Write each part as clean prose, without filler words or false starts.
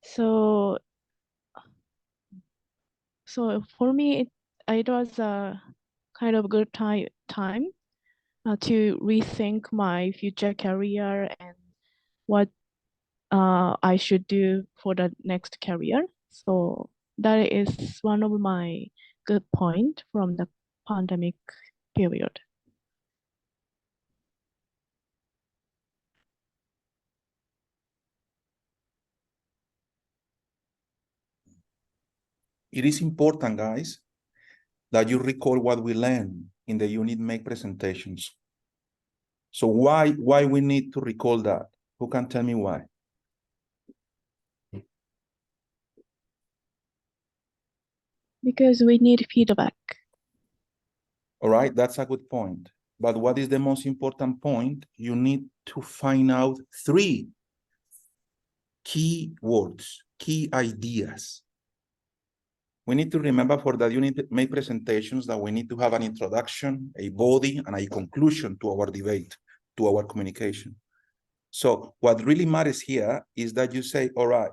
So for me, it was a kind of good time to rethink my future career and what I should do for the next career. So that is one of my good point from the pandemic period. It is important, guys, that you recall what we learned in the unit make presentations. So why we need to recall that? Who can tell me why? Because we need feedback. All right, that's a good point. But what is the most important point? You need to find out 3 key words, key ideas. We need to remember for that unit make presentations that we need to have an introduction, a body, and a conclusion to our debate, to our communication. So what really matters here is that you say, all right,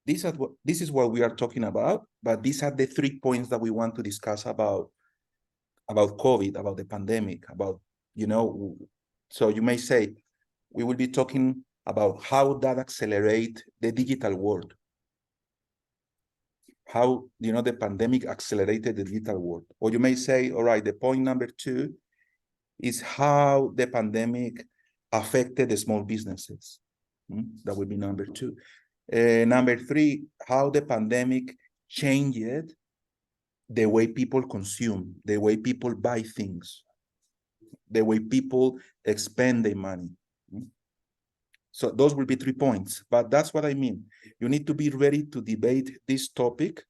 this is what we are talking about, but these are the 3 points that we want to discuss about COVID, about the pandemic, about, so you may say, we will be talking about how that accelerate the digital world. How, the pandemic accelerated the digital world. Or you may say, all right, the point number 2 is how the pandemic affected the small businesses. That would be number 2. Number 3, how the pandemic changed the way people consume, the way people buy things, the way people expend their money. So those will be 3 points, but that's what I mean. You need to be ready to debate this topic,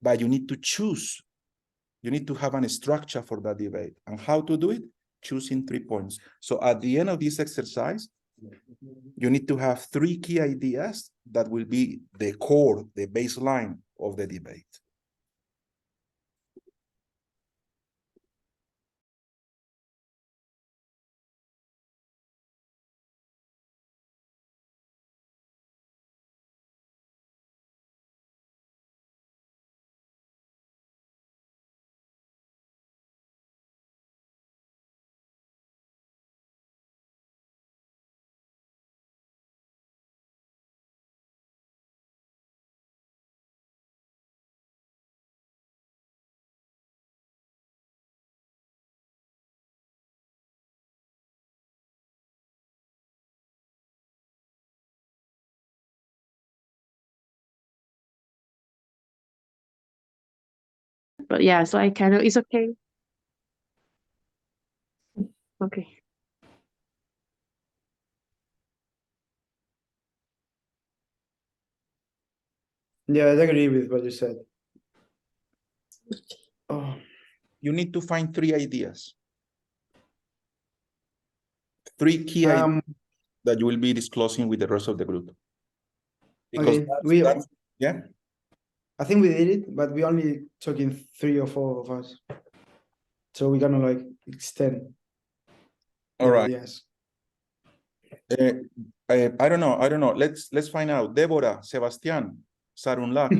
but you need to choose. You need to have a structure for that debate. And how to do it? Choosing 3 points. So at the end of this exercise, you need to have 3 key ideas that will be the core, the baseline of the debate. But yeah, so I kind of, it's okay. Okay. Yeah, I agree with what you said. Oh. You need to find 3 ideas. 3 key ideas that you will be disclosing with the rest of the group. Because okay, yeah. I think we did it, but we only talking 3 or 4 of us. So we're gonna like extend. All right. Yes. I don't know. Let's find out. Deborah, Sebastian, Sarunlak,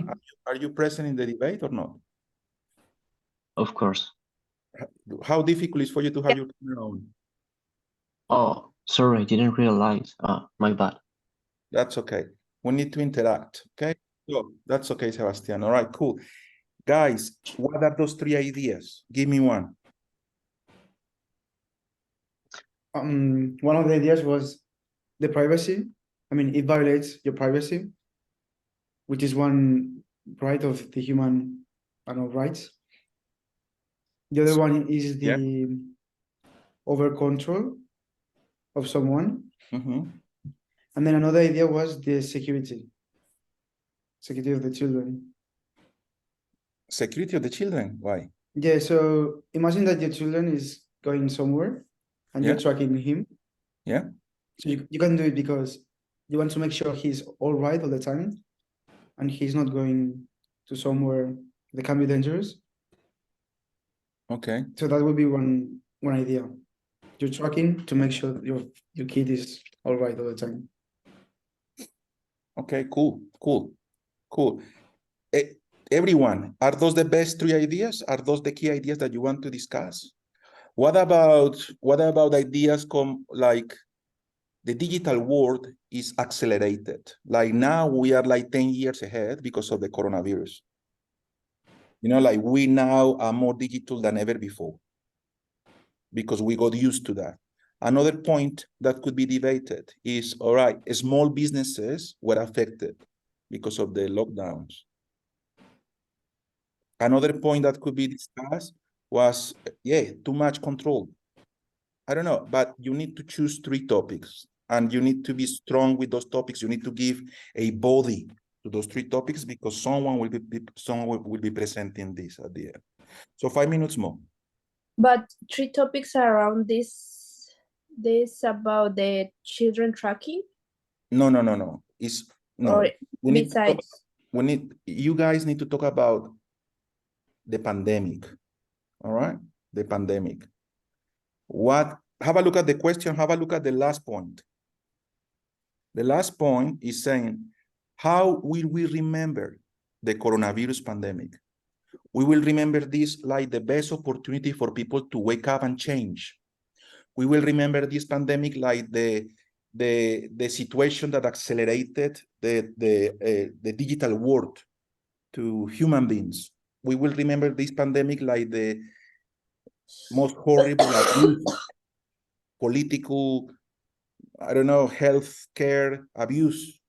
are you present in the debate or not? Of course. How difficult is for you to have your camera on? Oh, sorry, I didn't realize. My bad. That's okay. We need to interact, okay? So that's okay, Sebastian. All right, cool. Guys, what are those 3 ideas? Give me one. One of the ideas was the privacy. I mean, it violates your privacy, which is one right of the human rights. The other one is the over control of someone. And then another idea was the security of the children. Security of the children? Why? Yeah, so imagine that your children is going somewhere and you're tracking him. Yeah. So you can do it because you want to make sure he's all right all the time and he's not going to somewhere that can be dangerous. Okay. So that would be one idea. You're tracking to make sure that your kid is all right all the time. Okay, cool. Cool. Everyone, are those the best 3 ideas? Are those the key ideas that you want to discuss? What about ideas like the digital world is accelerated? Like now we are like 10 years ahead because of the coronavirus. You know, like we now are more digital than ever before because we got used to that. Another point that could be debated is, all right, small businesses were affected because of the lockdowns. Another point that could be discussed was, too much control. I don't know, but you need to choose 3 topics and you need to be strong with those topics. You need to give a body to those 3 topics because someone will be presenting this at the end. So 5 minutes more. But 3 topics around this about the children tracking? No. It's no. Or We need besides? you guys need to talk about the pandemic. All right? The pandemic. Have a look at the question, have a look at the last point. The last point is saying, how will we remember the coronavirus pandemic? We will remember this like the best opportunity for people to wake up and change. We will remember this pandemic like the situation that accelerated the digital world to human beings. We will remember this pandemic like the most horrible abuse, political, I don't know, healthcare abuse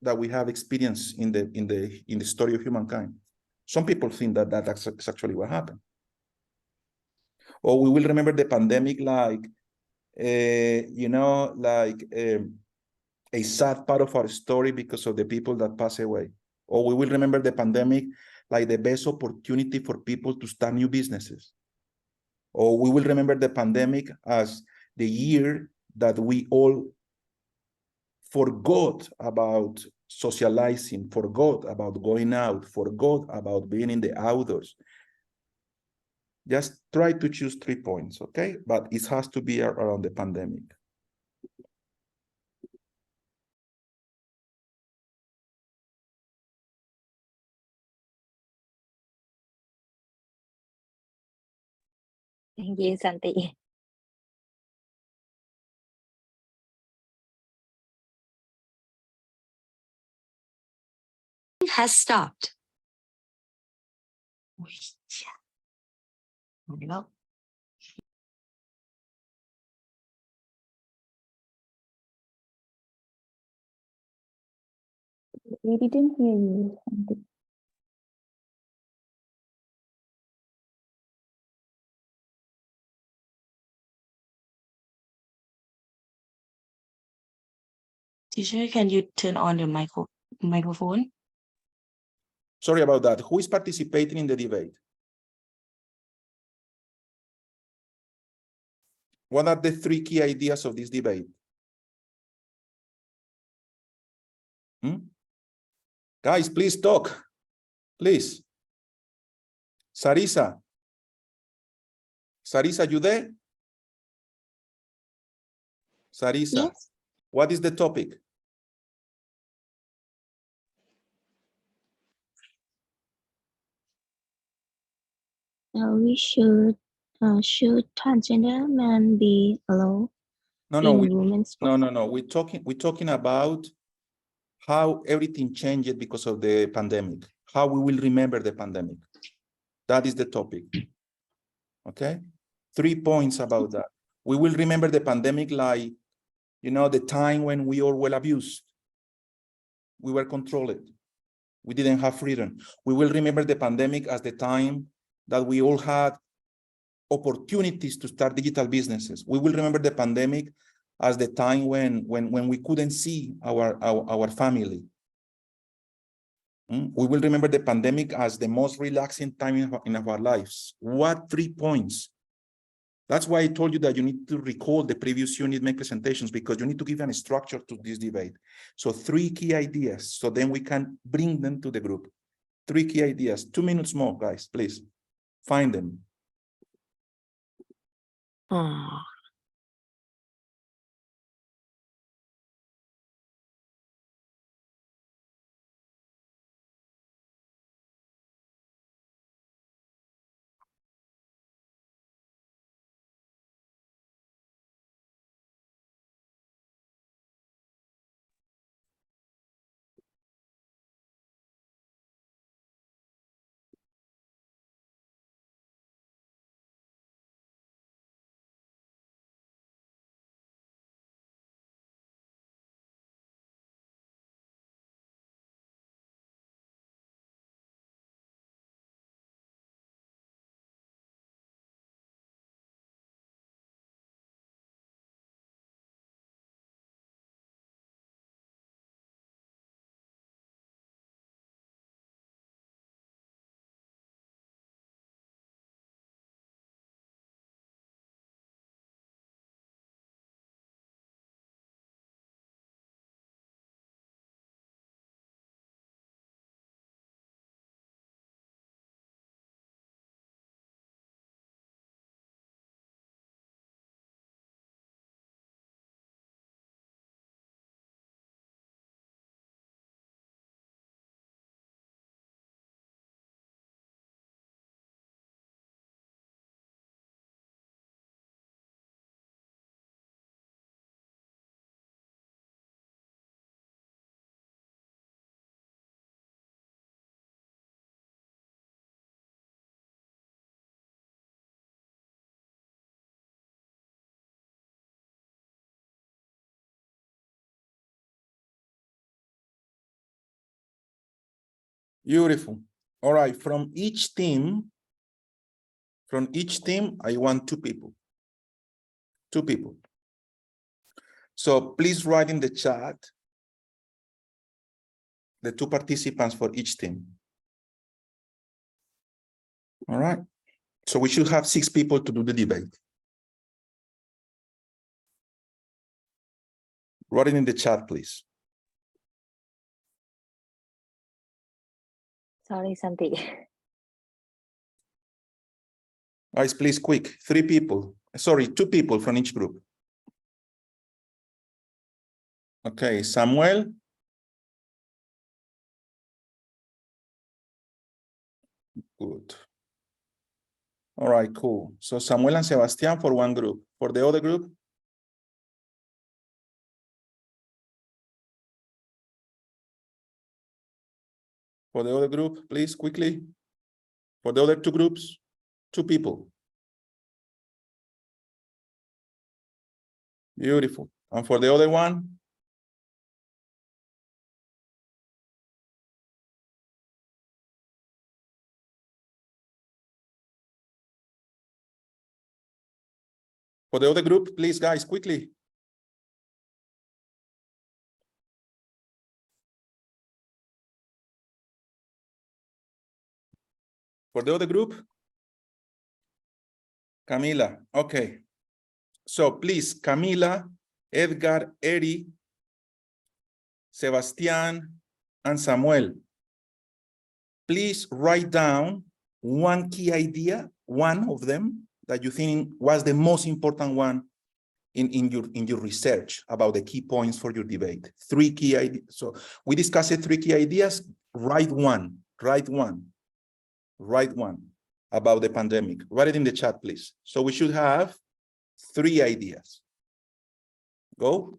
that we have experienced in the story of humankind. Some people think that that's actually what happened. Or we will remember the pandemic like, a sad part of our story because of the people that pass away. Or we will remember the pandemic like the best opportunity for people to start new businesses. Or we will remember the pandemic as the year that we all forgot about socializing, forgot about going out, forgot about being in the outdoors. Just try to choose 3 points, okay? But it has to be around the pandemic. Thank you, Santi. Has stopped. No. We didn't hear you, Santi. Teacher, can you turn on the microphone? Sorry about that. Who is participating in the debate? What are the 3 key ideas of this debate? Guys, please talk. Please. Sarisa. Sarisa, you there? Sarisa, Yes. what is the topic? We should transgender men be allowed in women's sports? No. We're talking about how everything changed because of the pandemic. How we will remember the pandemic. That is the topic. Okay? 3 points about that. We will remember the pandemic like, the time when we all were abused. We were controlled. We didn't have freedom. We will remember the pandemic as the time that we all had opportunities to start digital businesses. We will remember the pandemic as the time when we couldn't see our family. We will remember the pandemic as the most relaxing time in our lives. What 3 points? That's why I told you that you need to recall the previous unit, make presentations, because you need to give a structure to this debate. So 3 key ideas, so then we can bring them to the group. 3 key ideas, 2 minutes more, guys, please. Find them. Beautiful. All right, from each team, I want two people. Two people. So please write in the chat the two participants for each team. All right. So we should have 6 people to do the debate. Write it in the chat, please. Sorry, Santi. Guys, please, quick. 3 people. Sorry, 2 people from each group. Okay, Samuel. Good. All right, cool. So Samuel and Sebastián for one group. For the other group? For the other group, please, quickly. For the other 2 groups, 2 people. Beautiful. And for the other one? For the other group, please, guys, quickly. For the other group? Camila, okay. So please, Camila, Edgar, Eri, Sebastián, and Samuel, please write down one key idea, one of them that you think was the most important one in your research about the key points for your debate. 3 key ideas. So we discussed 3 key ideas. Write one about the pandemic. Write it in the chat, please. So we should have 3 ideas. Go.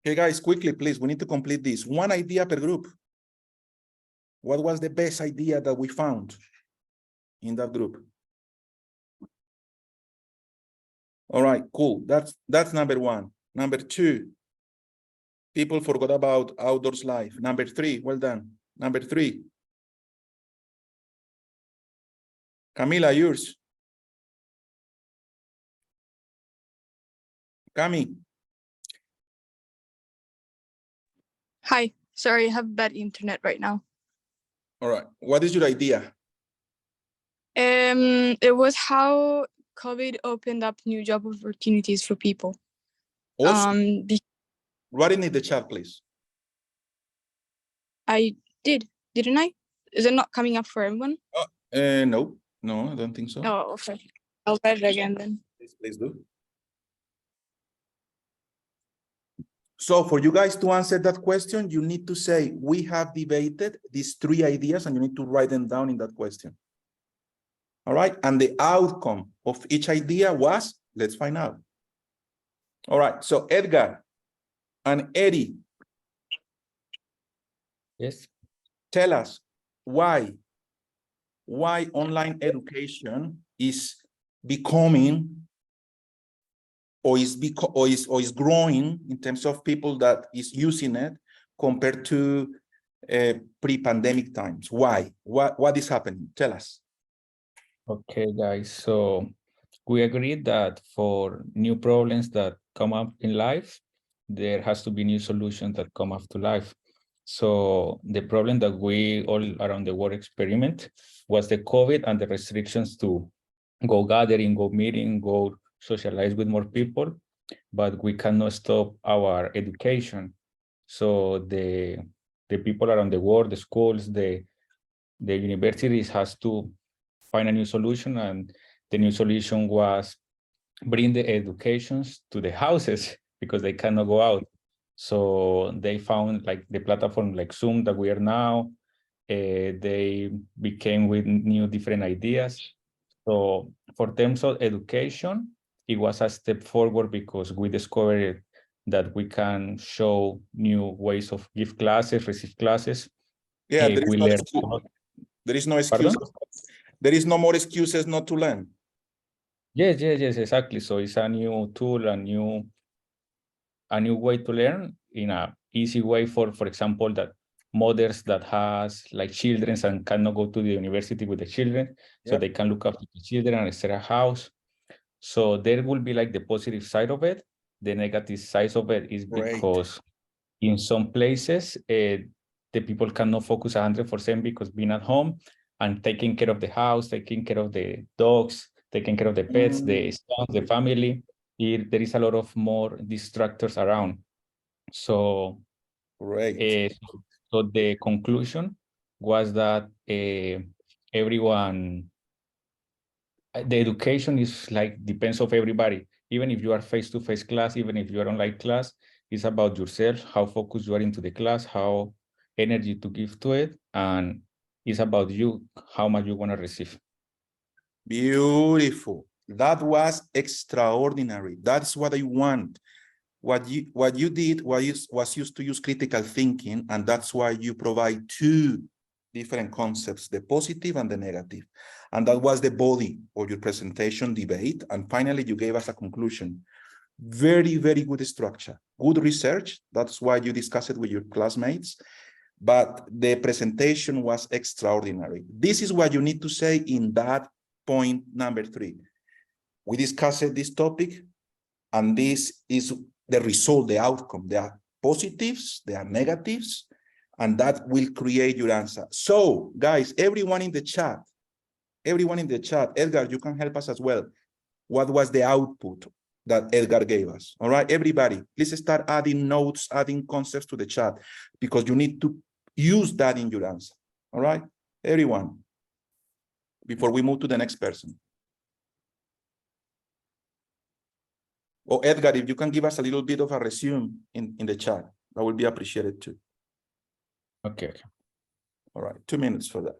Okay, guys, quickly, please. We need to complete this. 1 idea per group. What was the best idea that we found in that group? All right, cool. That's number 1. Number 2, people forgot about outdoors life. Number 3, well done. Number 3. Camila, yours. Cami. Hi, sorry, I have bad internet right now. All right, what is your idea? It was how COVID opened up new job opportunities for people. Also, write it in the chat, please. I didn't I? Is it not coming up for everyone? No, I don't think so. Oh, okay. I'll write it again then. Please do. So for you guys to answer that question, you need to say, we have debated these 3 ideas, and you need to write them down in that question. All right, and the outcome of each idea was, let's find out. All right, so Edgar and Eddie. Yes. Tell us why online education is becoming or is growing in terms of people that is using it compared to pre-pandemic times. Why? What is happening? Tell us. Okay, guys. So we agree that for new problems that come up in life, there has to be new solutions that come up to life. So the problem that we all around the world experiment was the COVID and the restrictions to go gathering, go meeting, go socialize with more people, but we cannot stop our education. So the people around the world, the schools, the universities has to find a new solution, and the new solution was bring the educations to the houses because they cannot go out. So they found like the platform like Zoom that we are now, They became with new different ideas. So for terms of education, it was a step forward because we discovered that we can show new ways of give classes, receive classes. Yeah, We learned. There is no excuse. There is no more excuses not to learn. Yes, exactly. So it's a new tool, a new way to learn in a easy way for example, that mothers that has like children and cannot go to the university with the children, so they can look after the children and start a house. So there will be like the positive side of it. The negative side of it is because in some places, the people cannot focus 100% because being at home and taking care of the house, taking care of the dogs, taking care of the pets, the sons, the family, there is a lot of more distractors around. So, so the conclusion was that everyone, the education is like depends of everybody. Even if you are face-to-face class, even if you are online class, it's about yourself, how focused you are into the class, how energy to give to it, and it's about you, how much you want to receive. Beautiful. That was extraordinary. That's what I want. What you did was used to use critical thinking, and that's why you provide two different concepts, the positive and the negative. And that was the body of your presentation debate. And finally, you gave us a conclusion. Very, very good structure, good research. That's why you discussed it with your classmates. But the presentation was extraordinary. This is what you need to say in that point number 3. We discussed this topic, and this is the result, the outcome. There are positives, there are negatives, and that will create your answer. So, guys, everyone in the chat, Edgar, you can help us as well. What was the output that Edgar gave us? All right, everybody, please start adding notes, adding concepts to the chat, because you need to use that in your answer. All right, everyone, before we move to the next person. Oh, Edgar, if you can give us a little bit of a resume in the chat, that would be appreciated too. Okay. All right, 2 minutes for that.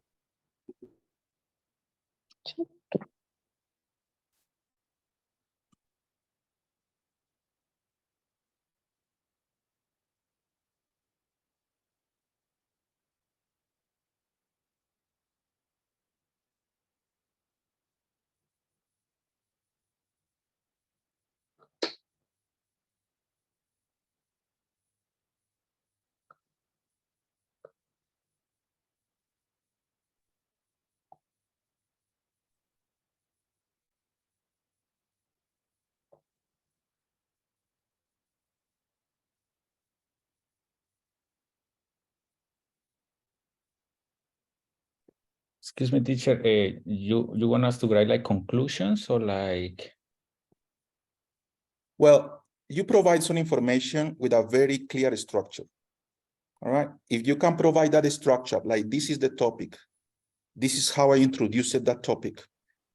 Excuse me, teacher, you want us to write like conclusions or like? Well, you provide some information with a very clear structure. All right, if you can provide that structure, like this is the topic, this is how I introduced that topic.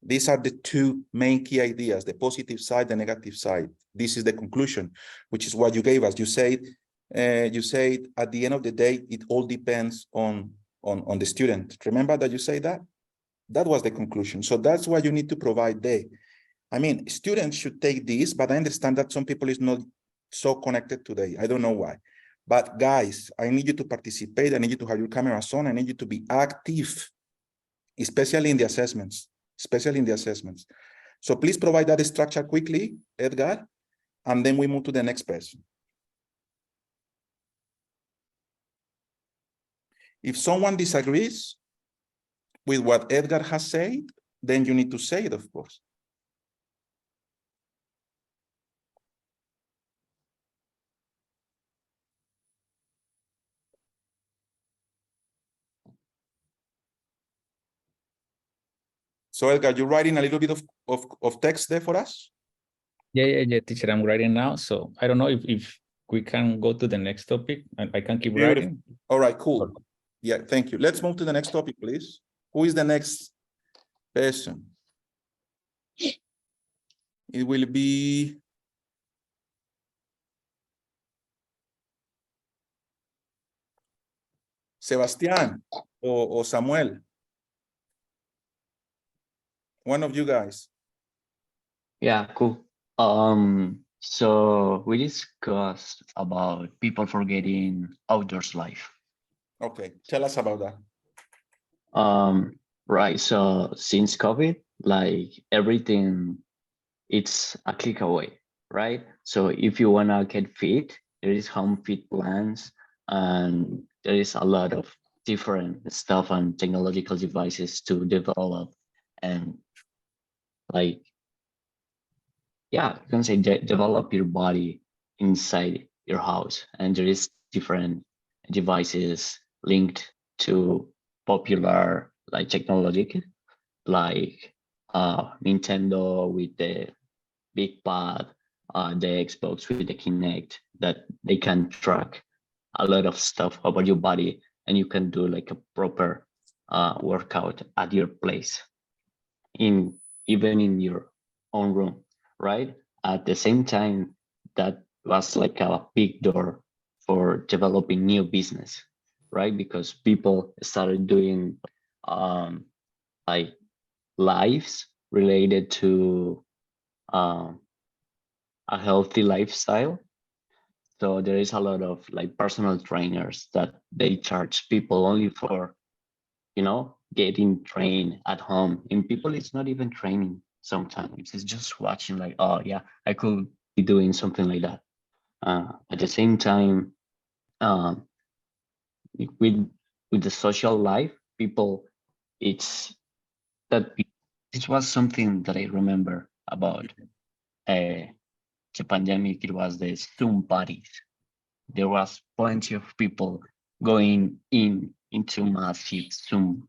These are the two main key ideas, the positive side, the negative side. This is the conclusion, which is what you gave us. You said at the end of the day, it all depends on the student. Remember that you say that? That was the conclusion. So that's what you need to provide there. I mean, students should take this, but I understand that some people is not so connected today. I don't know why. But guys, I need you to participate. I need you to have your cameras on. I need you to be active, especially in the assessments, So please provide that structure quickly, Edgar, and then we move to the next person. If someone disagrees with what Edgar has said, then you need to say it, of course. So Edgar, you're writing a little bit of text there for us? Yeah, teacher, I'm writing now. So I don't know if we can go to the next topic and I can keep writing. All right, cool. Yeah, thank you. Let's move to the next topic, please. Who is the next person? It will be Sebastián. or Samuel? One of you guys. Yeah, cool. So we discussed about people forgetting outdoors life. Okay, tell us about that. Right. So since COVID, like everything, it's a click away, right? So if you wanna get fit, there is home fit plans, and there is a lot of different stuff and technological devices to develop, and like, yeah, you can say develop your body inside your house, and there is different devices linked to popular like technology, like Nintendo with the big pad, the Xbox with the Kinect, that they can track a lot of stuff about your body, and you can do like a proper workout at your place, in even in your own room, right? At the same time, that was like a big door for developing new business, right? Because people started doing like lives related to a healthy lifestyle. So there is a lot of like personal trainers that they charge people only for, you know, getting trained at home. And people, it's not even training sometimes. It's just watching like, oh yeah, I could be doing something like that. At the same time, um, with the social life, people, it's that it was something that I remember about the pandemic. It was the Zoom parties. There was plenty of people going into massive Zoom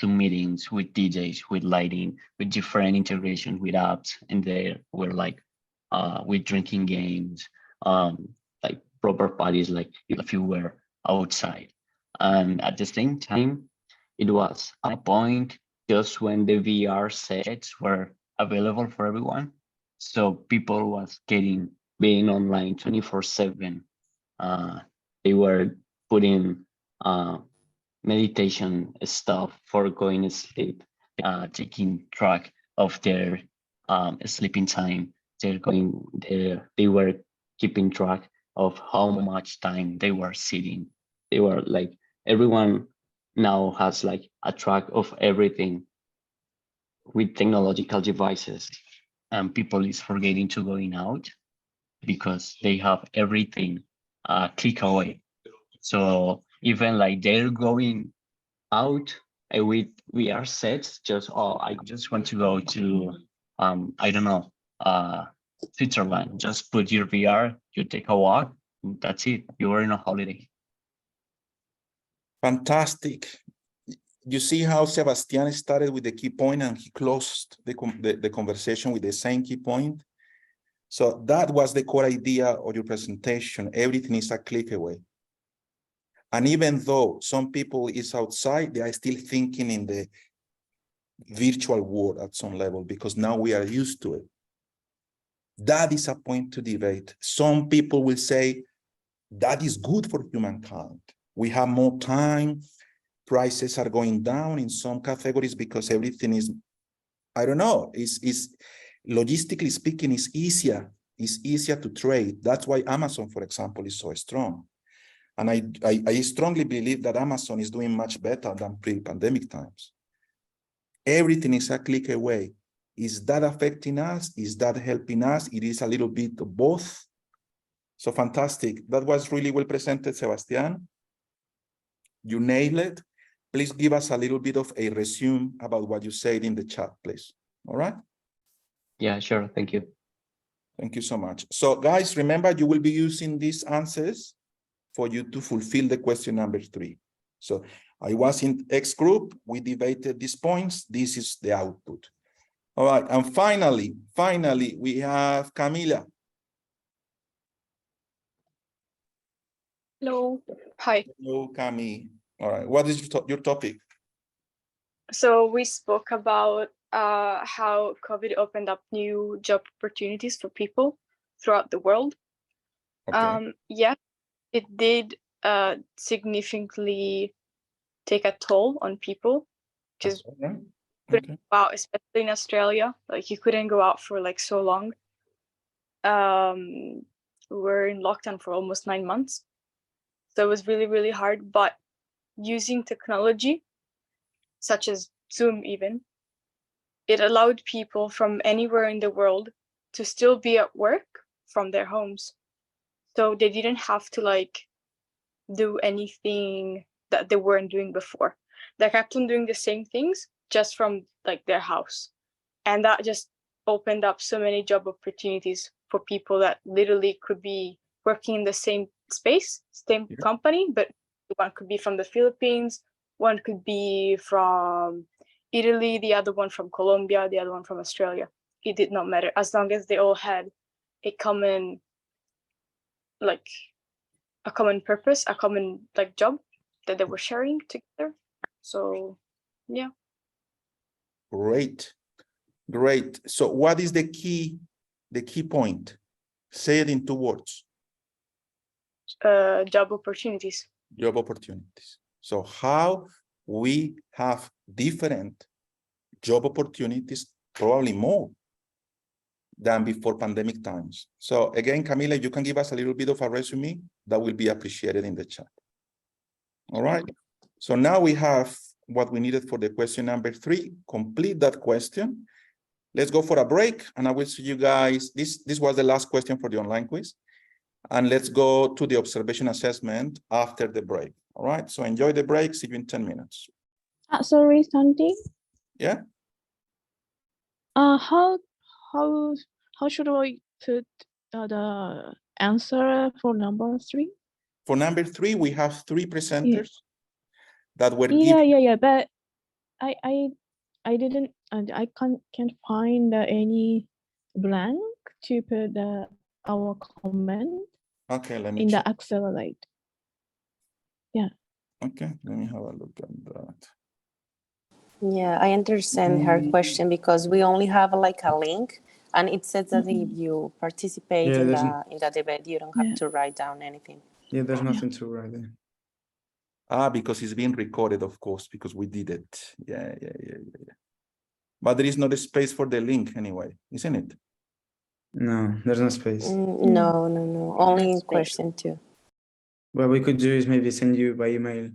meetings with DJs, with lighting, with different integrations with apps, and there were like with drinking games, like proper parties, like if you were outside. And at the same time, it was a point just when the VR sets were available for everyone. So people was getting being online 24/7. They were putting meditation stuff for going to sleep, taking track of their sleeping time. They were keeping track of how much time they were sitting. They were like, everyone now has like a track of everything with technological devices, and people is forgetting to going out because they have everything click away. So even like they're going out with VR sets, just, oh, I just want to go to I don't know, Switzerland. Just put your VR, you take a walk, that's it. You are in a holiday. Fantastic. You see how Sebastian started with the key point and he closed the conversation with the same key point. So that was the core idea of your presentation. Everything is a click away. And even though some people is outside, they are still thinking in the virtual world at some level, because now we are used to it. That is a point to debate. Some people will say that is good for humankind. We have more time. Prices are going down in some categories because everything is, I don't know, is logistically speaking, is easier. It's easier to trade. That's why Amazon, for example, is so strong. And I strongly believe that Amazon is doing much better than pre-pandemic times. Everything is a click away. Is that affecting us? Is that helping us? It is a little bit of both. So fantastic. That was really well presented, Sebastian. You nailed it. Please give us a little bit of a resume about what you said in the chat, please. All right? Yeah, sure. Thank you. Thank you so much. So guys, remember, you will be using these answers for you to fulfill the question number 3. So I was in X group, we debated these points. This is the output. All right, and finally, we have Camila. Hello. Hi. Hello, Cami. All right, what is your topic? So we spoke about how COVID opened up new job opportunities for people throughout the world. Okay. Yeah, it did significantly take a toll on people, because Right. couldn't go out, especially in Australia. Like you couldn't go out for like so long. We were in lockdown for almost 9 months, so it was really, really hard. But using technology, such as Zoom, even, it allowed people from anywhere in the world to still be at work from their homes. So they didn't have to like do anything that they weren't doing before. They kept on doing the same things just from like their house. And that just opened up so many job opportunities for people that literally could be working in the same space, same company, but one could be from the Philippines, one could be from Italy, the other one from Colombia, the other one from Australia. It did not matter, as long as they all had a common purpose, a common like job that they were sharing together. So yeah. Great. So what is the key point? Say it in 2 words. Job opportunities. Job opportunities. So how we have different job opportunities, probably more than before pandemic times. So again, Camila, you can give us a little bit of a resume. That will be appreciated in the chat. All right. So now we have what we needed for the question number 3. Complete that question. Let's go for a break, and I will see you guys. This was the last question for the online quiz. And let's go to the observation assessment after the break. All right. So enjoy the break. See you in 10 minutes. Sorry, Santi. Yeah. How should I put the answer for number 3? For number 3, we have 3 presenters that were given. Yeah. But I didn't, and I can't find any blank to put our comment. Okay, let me in check. the accelerate. Yeah. Okay, let me have a look at that. Yeah, I understand her question, because we only have like a link, and it says that if you participate in the debate, you don't have to write down anything. Yeah, there's nothing to write there. Because it's being recorded, of course, because we did it. Yeah. But there is not a space for the link anyway, isn't it? No, there's no space. No. Only in question 2. What we could do is maybe send you by email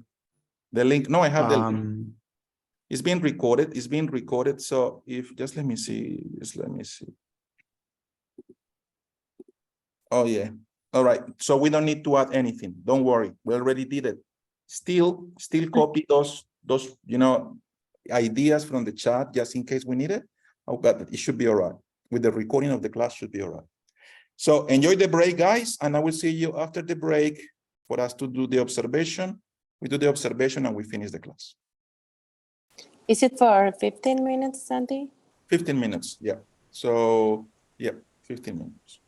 the link. No, I have the link. It's being recorded. So if just let me see. Oh yeah. All right. So we don't need to add anything. Don't worry. We already did it. Still copy those ideas from the chat just in case we need it. But it should be all right. With the recording of the class should be all right. So enjoy the break, guys, and I will see you after the break for us to do the observation. We do the observation and we finish the class. Is it for 15 minutes, Santi? 15 minutes, yeah. So, yeah, 15 minutes.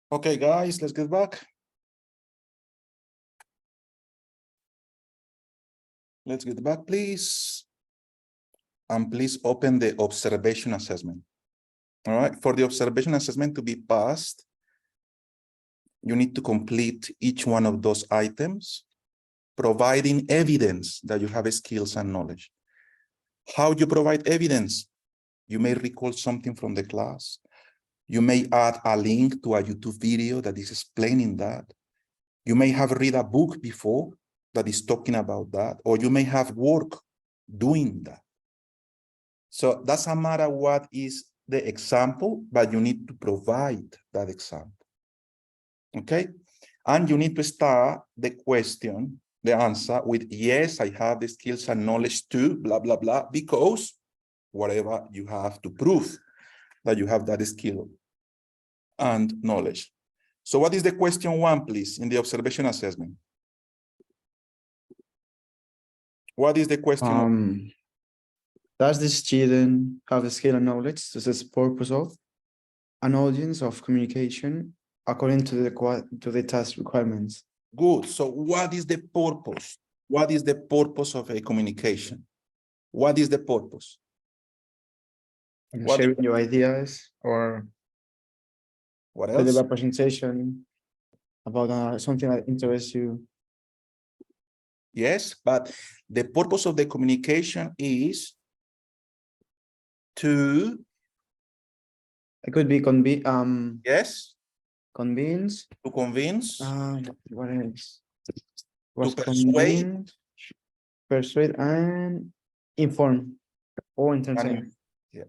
Okay, guys, let's get back. Let's get back, please. And please open the observation assessment. All right, for the observation assessment to be passed, you need to complete each one of those items, providing evidence that you have skills and knowledge. How you provide evidence? You may recall something from the class. You may add a link to a YouTube video that is explaining that. You may have read a book before that is talking about that, or you may have work doing that. So doesn't matter what is the example, but you need to provide that example. Okay? And you need to start the question, the answer with, yes, I have the skills and knowledge to blah, blah, blah, because whatever you have to prove that you have that skill and knowledge. So what is the question one, please, in the observation assessment? What is the question one? Does the student have the skill and knowledge to the purpose of an audience of communication according to the task requirements? Good. So what is the purpose? What is the purpose of a communication? What is the purpose? Sharing your ideas or what else? The representation about something that interests you. Yes, but the purpose of the communication is to. It could be yes. Convince. To convince. What else? To persuade. Persuade and inform or entertain. Yeah.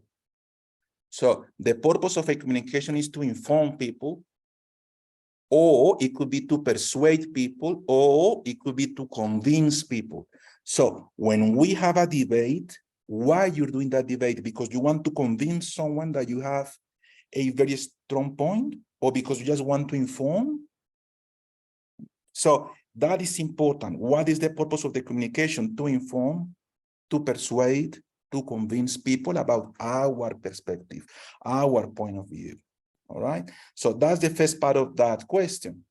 So the purpose of a communication is to inform people, or it could be to persuade people, or it could be to convince people. So when we have a debate, why you're doing that debate? Because you want to convince someone that you have a very strong point, or because you just want to inform? So that is important. What is the purpose of the communication? To inform, to persuade, to convince people about our perspective, our point of view. All right. So that's the first part of that question.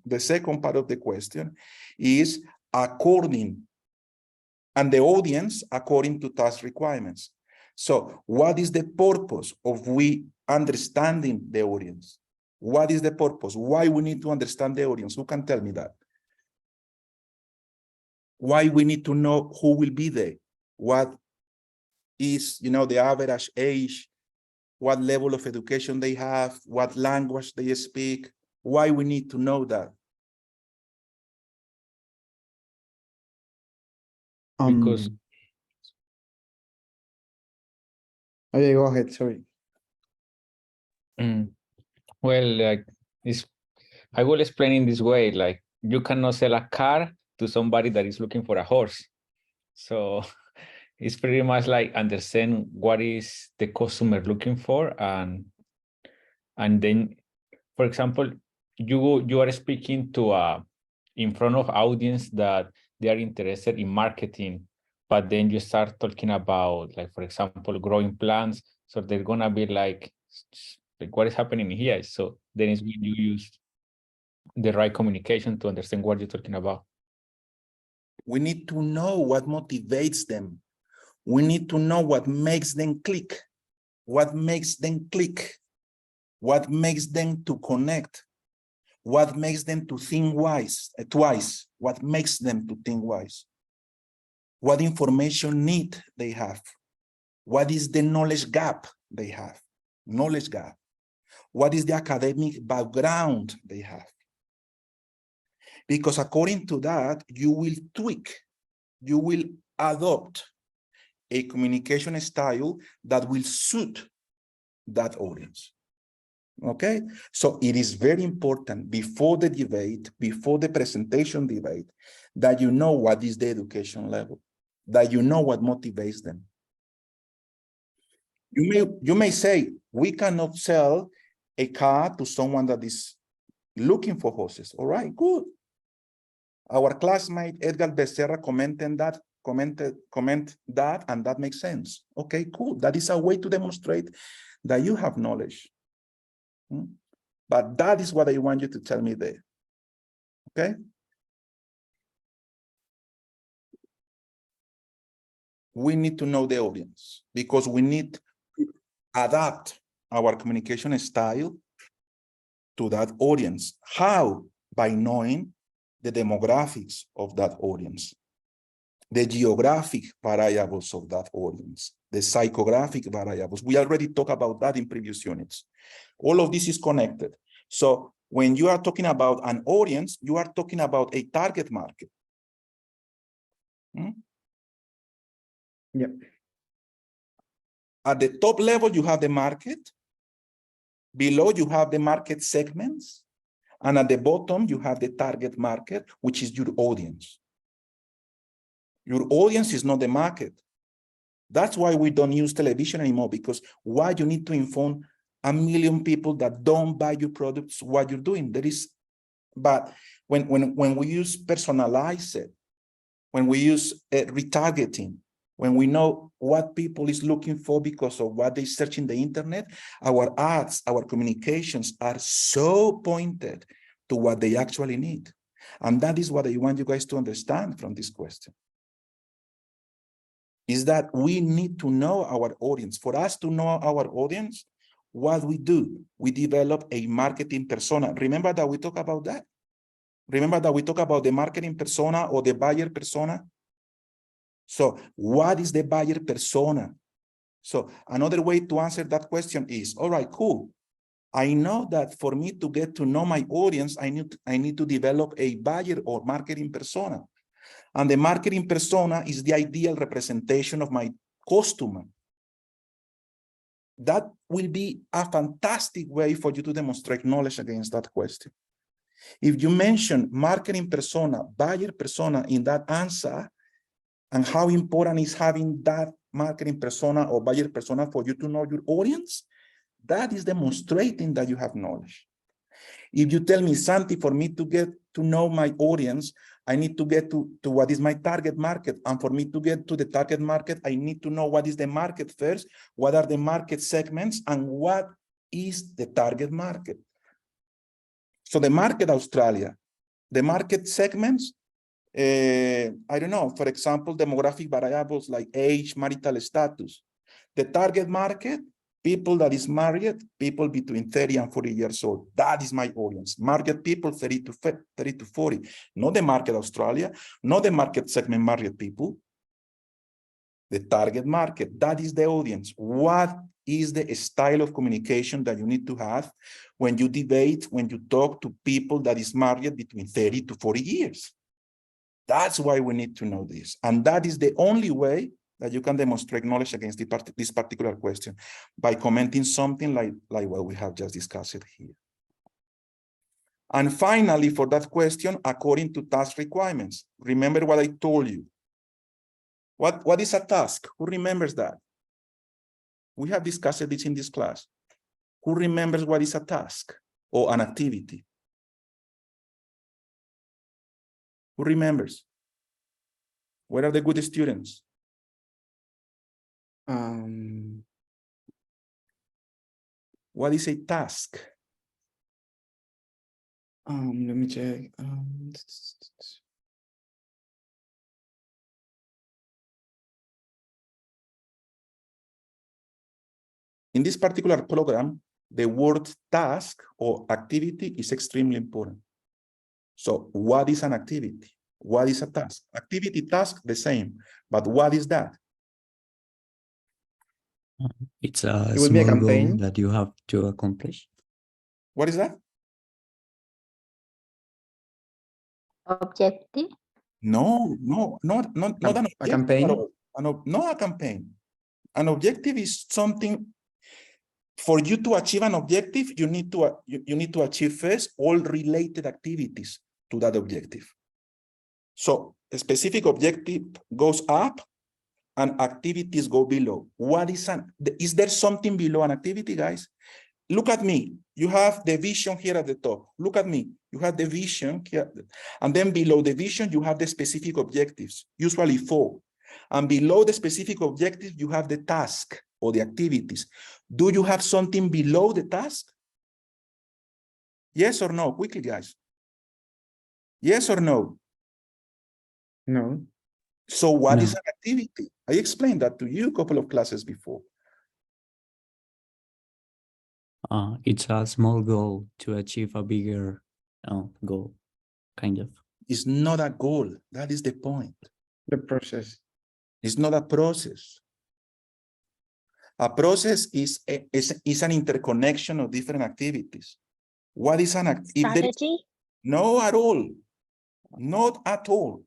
The second part of the question is according, and the audience according to task requirements. So what is the purpose of we understanding the audience? What is the purpose? Why we need to understand the audience? Who can tell me that? Why we need to know who will be there? What is, the average age? What level of education they have? What language they speak? Why we need to know that? Because okay, go ahead, sorry. Well, like this, I will explain in this way, like you cannot sell a car to somebody that is looking for a horse. So it's pretty much like understand what is the customer looking for, and then, for example, you are speaking to in front of audience that they are interested in marketing, but then you start talking about, like, for example, growing plants. So they're gonna be like what is happening here? So then it's when you use the right communication to understand what you're talking about. We need to know what motivates them. We need to know what makes them click. What makes them click? What makes them to connect? What makes them to think twice? What makes them to think wise? What information need they have? What is the knowledge gap they have? Knowledge gap. What is the academic background they have? Because according to that, you will tweak, you will adopt a communication style that will suit that audience. Okay, so it is very important before the debate, before the presentation debate, that you know what is the education level, that you know what motivates them. You may say, we cannot sell a car to someone that is looking for horses. All right, good. Our classmate Edgar Becerra commented that, and that makes sense. Okay, cool. That is a way to demonstrate that you have knowledge. But that is what I want you to tell me there. Okay? We need to know the audience because we need to adapt our communication style to that audience. How? By knowing the demographics of that audience, the geographic variables of that audience, the psychographic variables. We already talked about that in previous units. All of this is connected. So when you are talking about an audience, you are talking about a target market. Yep. At the top level, you have the market. Below, you have the market segments. And at the bottom, you have the target market, which is your audience. Your audience is not the market. That's why we don't use television anymore, because why you need to inform 1 million people that don't buy your products what you're doing? But when we use personalized, when we use retargeting, when we know what people is looking for because of what they search in the internet, our ads, our communications are so pointed to what they actually need. And that is what I want you guys to understand from this question. Is that we need to know our audience. For us to know our audience, what we do, we develop a marketing persona. Remember that we talk about that? Remember that we talk about the marketing persona or the buyer persona? So what is the buyer persona? So another way to answer that question is, all right, cool. I know that for me to get to know my audience, I need to develop a buyer or marketing persona. And the marketing persona is the ideal representation of my customer. That will be a fantastic way for you to demonstrate knowledge against that question. If you mention marketing persona, buyer persona in that answer, and how important is having that marketing persona or buyer persona for you to know your audience, that is demonstrating that you have knowledge. If you tell me, Santi, for me to get to know my audience, I need to get to what is my target market. And for me to get to the target market, I need to know what is the market first, what are the market segments, and what is the target market. So the market Australia, the market segments, I don't know, for example, demographic variables like age, marital status. The target market, people that is married, people between 30 and 40 years old. That is my audience. Market people 30 to 40. Not the market Australia, not the market segment married people. The target market, that is the audience. What is the style of communication that you need to have when you debate, when you talk to people that is married between 30 to 40 years? That's why we need to know this. And that is the only way that you can demonstrate knowledge against this particular question, by commenting something like what we have just discussed here. And finally, for that question, according to task requirements, remember what I told you. What is a task? Who remembers that? We have discussed this in this class. Who remembers what is a task or an activity? Who remembers? Where are the good students? What is a task? Let me check. In this particular program, the word task or activity is extremely important. So what is an activity? What is a task? Activity, task, the same. But what is that? It's a small goal that you have to accomplish. What is that? Objective? No, not an objective. A campaign? Not a campaign. An objective is something. For you to achieve an objective, you need to achieve first all related activities to that objective. So a specific objective goes up and activities go below. Is there something below an activity, guys? Look at me. You have the vision here at the top. Look at me. You have the vision here. And then below the vision, you have the specific objectives, usually 4. And below the specific objectives, you have the task or the activities. Do you have something below the task? Yes or no? Quickly, guys. Yes or no? No. So what No. is an activity? I explained that to you a couple of classes before. It's a small goal to achieve a bigger goal, kind of. It's not a goal. That is the point. The process. It's not a process. A process is an interconnection of different activities. What is an activity? Strategy? No, at all. Not at all.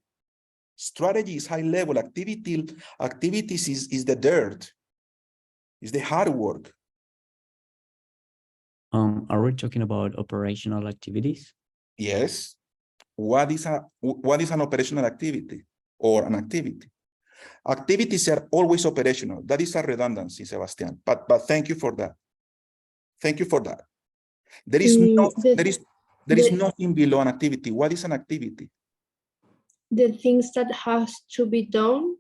Strategy is high level. Activities is the dirt. Is the hard work. Are we talking about operational activities? Yes. What is an operational activity or an activity? Activities are always operational. That is a redundancy, Sebastian. But thank you for that. Thank you for that. There is nothing below an activity. What is an activity? The things that has to be done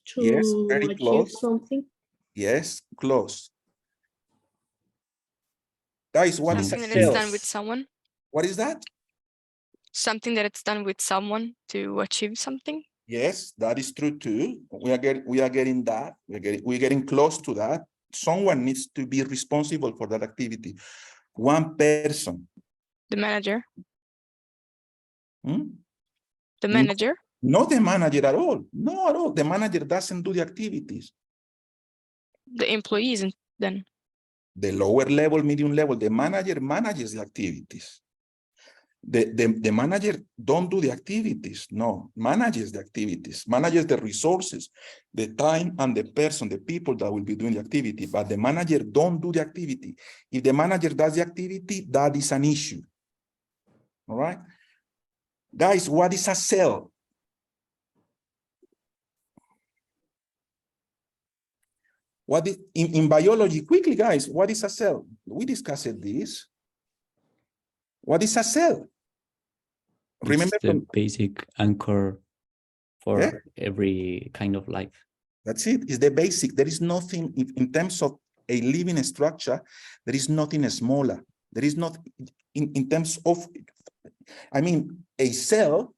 to Yes, very achieve close. something. Yes, close. Guys, what is a Something that it's cell? done with someone. What is that? Something that it's done with someone to achieve something. Yes, that is true too. We are getting that. We're getting close to that. Someone needs to be responsible for that activity. One person. The manager. Hmm? The manager. Not the manager at all. No, at all. The manager doesn't do the activities. The employees then. The lower level, medium level, the manager manages the activities. The manager don't do the activities. No, manages the activities, manages the resources, the time and the person, the people that will be doing the activity, but the manager don't do the activity. If the manager does the activity, that is an issue. All right? Guys, what is a cell? What is, in biology, quickly, guys, what is a cell? We discussed this. What is a cell? Remember It's the basic anchor for every kind of life. That's it. It's the basic. There is nothing in terms of a living structure. There is nothing smaller. There is not in terms of, I mean, a cell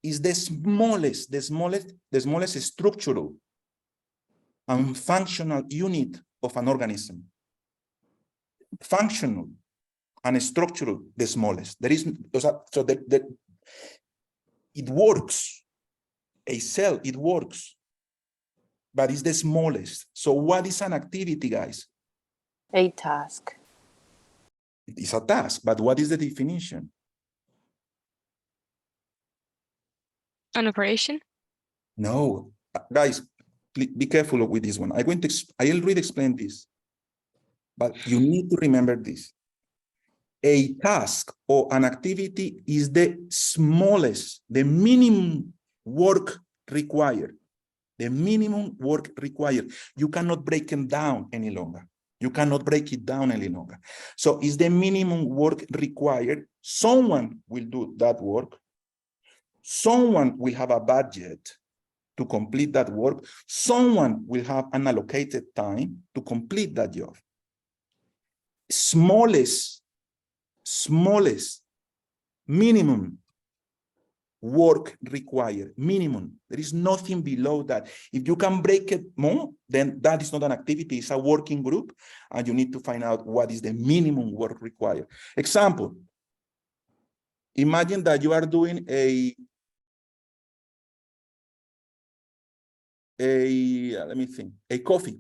is the smallest structural and functional unit of an organism. Functional and structural, the smallest. There is so that it works. A cell, it works, but it's the smallest. So what is an activity, guys? A task. It is a task, but what is the definition? An operation? No, guys, please be careful with this one. I already explained this, but you need to remember this. A task or an activity is the smallest, the minimum work required. The minimum work required. You cannot break them down any longer. You cannot break it down any longer. So is the minimum work required? Someone will do that work. Someone will have a budget to complete that work. Someone will have an allocated time to complete that job. Smallest minimum work required, minimum. There is nothing below that. If you can break it more, then that is not an activity, it's a working group, and you need to find out what is the minimum work required. Example, imagine that you are doing let me think, a coffee.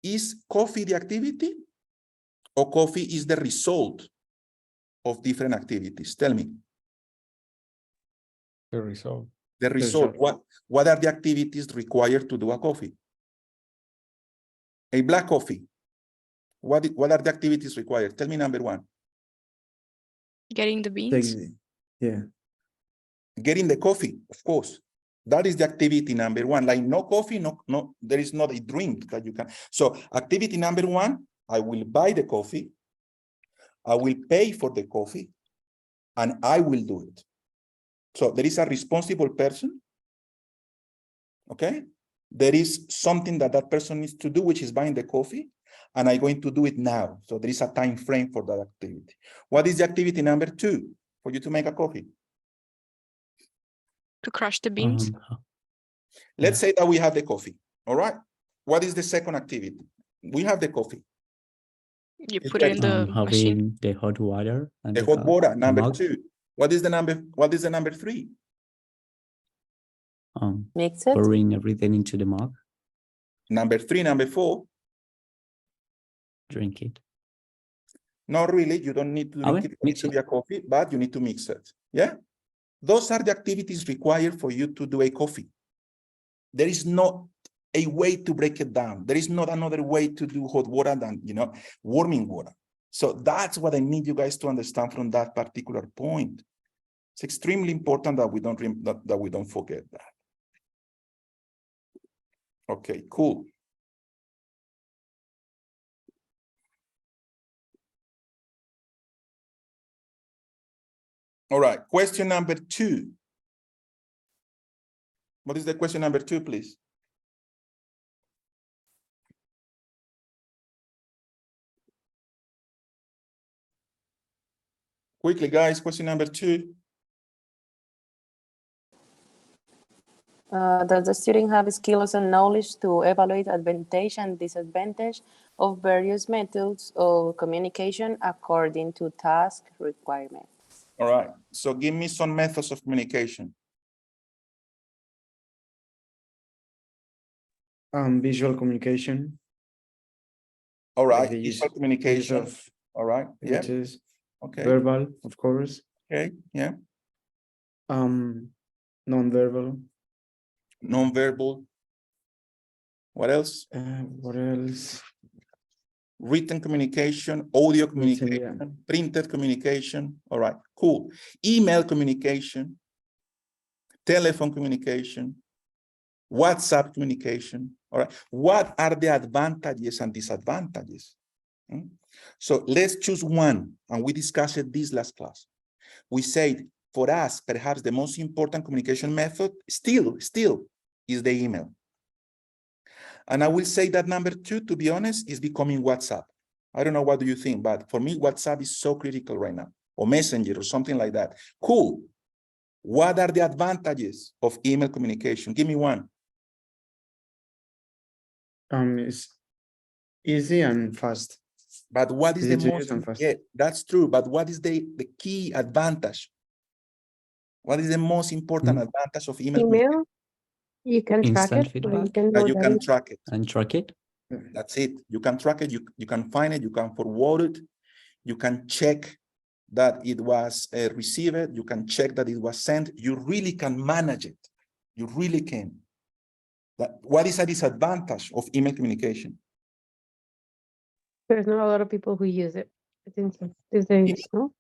Is coffee the activity, or coffee is the result of different activities? Tell me. The result. The result. What are the activities required to do a coffee? A black coffee. What are the activities required? Tell me number one. Getting the beans. Yeah. Getting the coffee, of course. That is the activity number one. Like no coffee, no, there is not a drink that you can. So activity number one, I will buy the coffee. I will pay for the coffee, and I will do it. So there is a responsible person, okay? There is something that person needs to do, which is buying the coffee, and I'm going to do it now. So there is a time frame for that activity. What is the activity number 2 for you to make a coffee? To crush the beans. Let's say that we have the coffee. All right. What is the second activity? We have the coffee. You put it in the machine. Having the hot water and The hot water, number mug. 2. What is the number 3? Mix it. Pouring everything into the mug. Number 3, number 4. Drink it. Not really. You don't need to drink it. It needs to be a coffee, but you need to mix it. Yeah. Those are the activities required for you to do a coffee. There is not a way to break it down. There is not another way to do hot water than, warming water. So that's what I need you guys to understand from that particular point. It's extremely important that we don't forget that. Okay, cool. All right, question number 2. What is the question number 2, please? Quickly, guys, question number 2. Does the student have skills and knowledge to evaluate advantage and disadvantage of various methods of communication according to task requirements? All right, so give me some methods of communication. Visual communication. All right, Like visual communication. All right, yeah. Okay. Verbal, of course. Okay, yeah. Non-verbal. Non-verbal. What else? What else? Written communication, audio communication, printed communication. All right, cool. Email communication, telephone communication, WhatsApp communication. All right, what are the advantages and disadvantages? So let's choose one, and we discussed this last class. We said, for us, perhaps the most important communication method still is the email. And I will say that number 2, to be honest, is becoming WhatsApp. I don't know, what do you think? But for me, WhatsApp is so critical right now, or Messenger or something like that. Cool. What are the advantages of email communication? Give me one. It's easy and fast. But what is Easy the to most? use and fast. Yeah, that's true. But what is the key advantage? What is the most important advantage of email? Email, you can track Instant it. feedback. You can track it. And track it. That's it. You can track it. You can find it. You can forward it. You can check that it was received. You can check that it was sent. You really can manage it. You really can. What is a disadvantage of email communication? There's not a lot of people who use it. I think so. These days, no?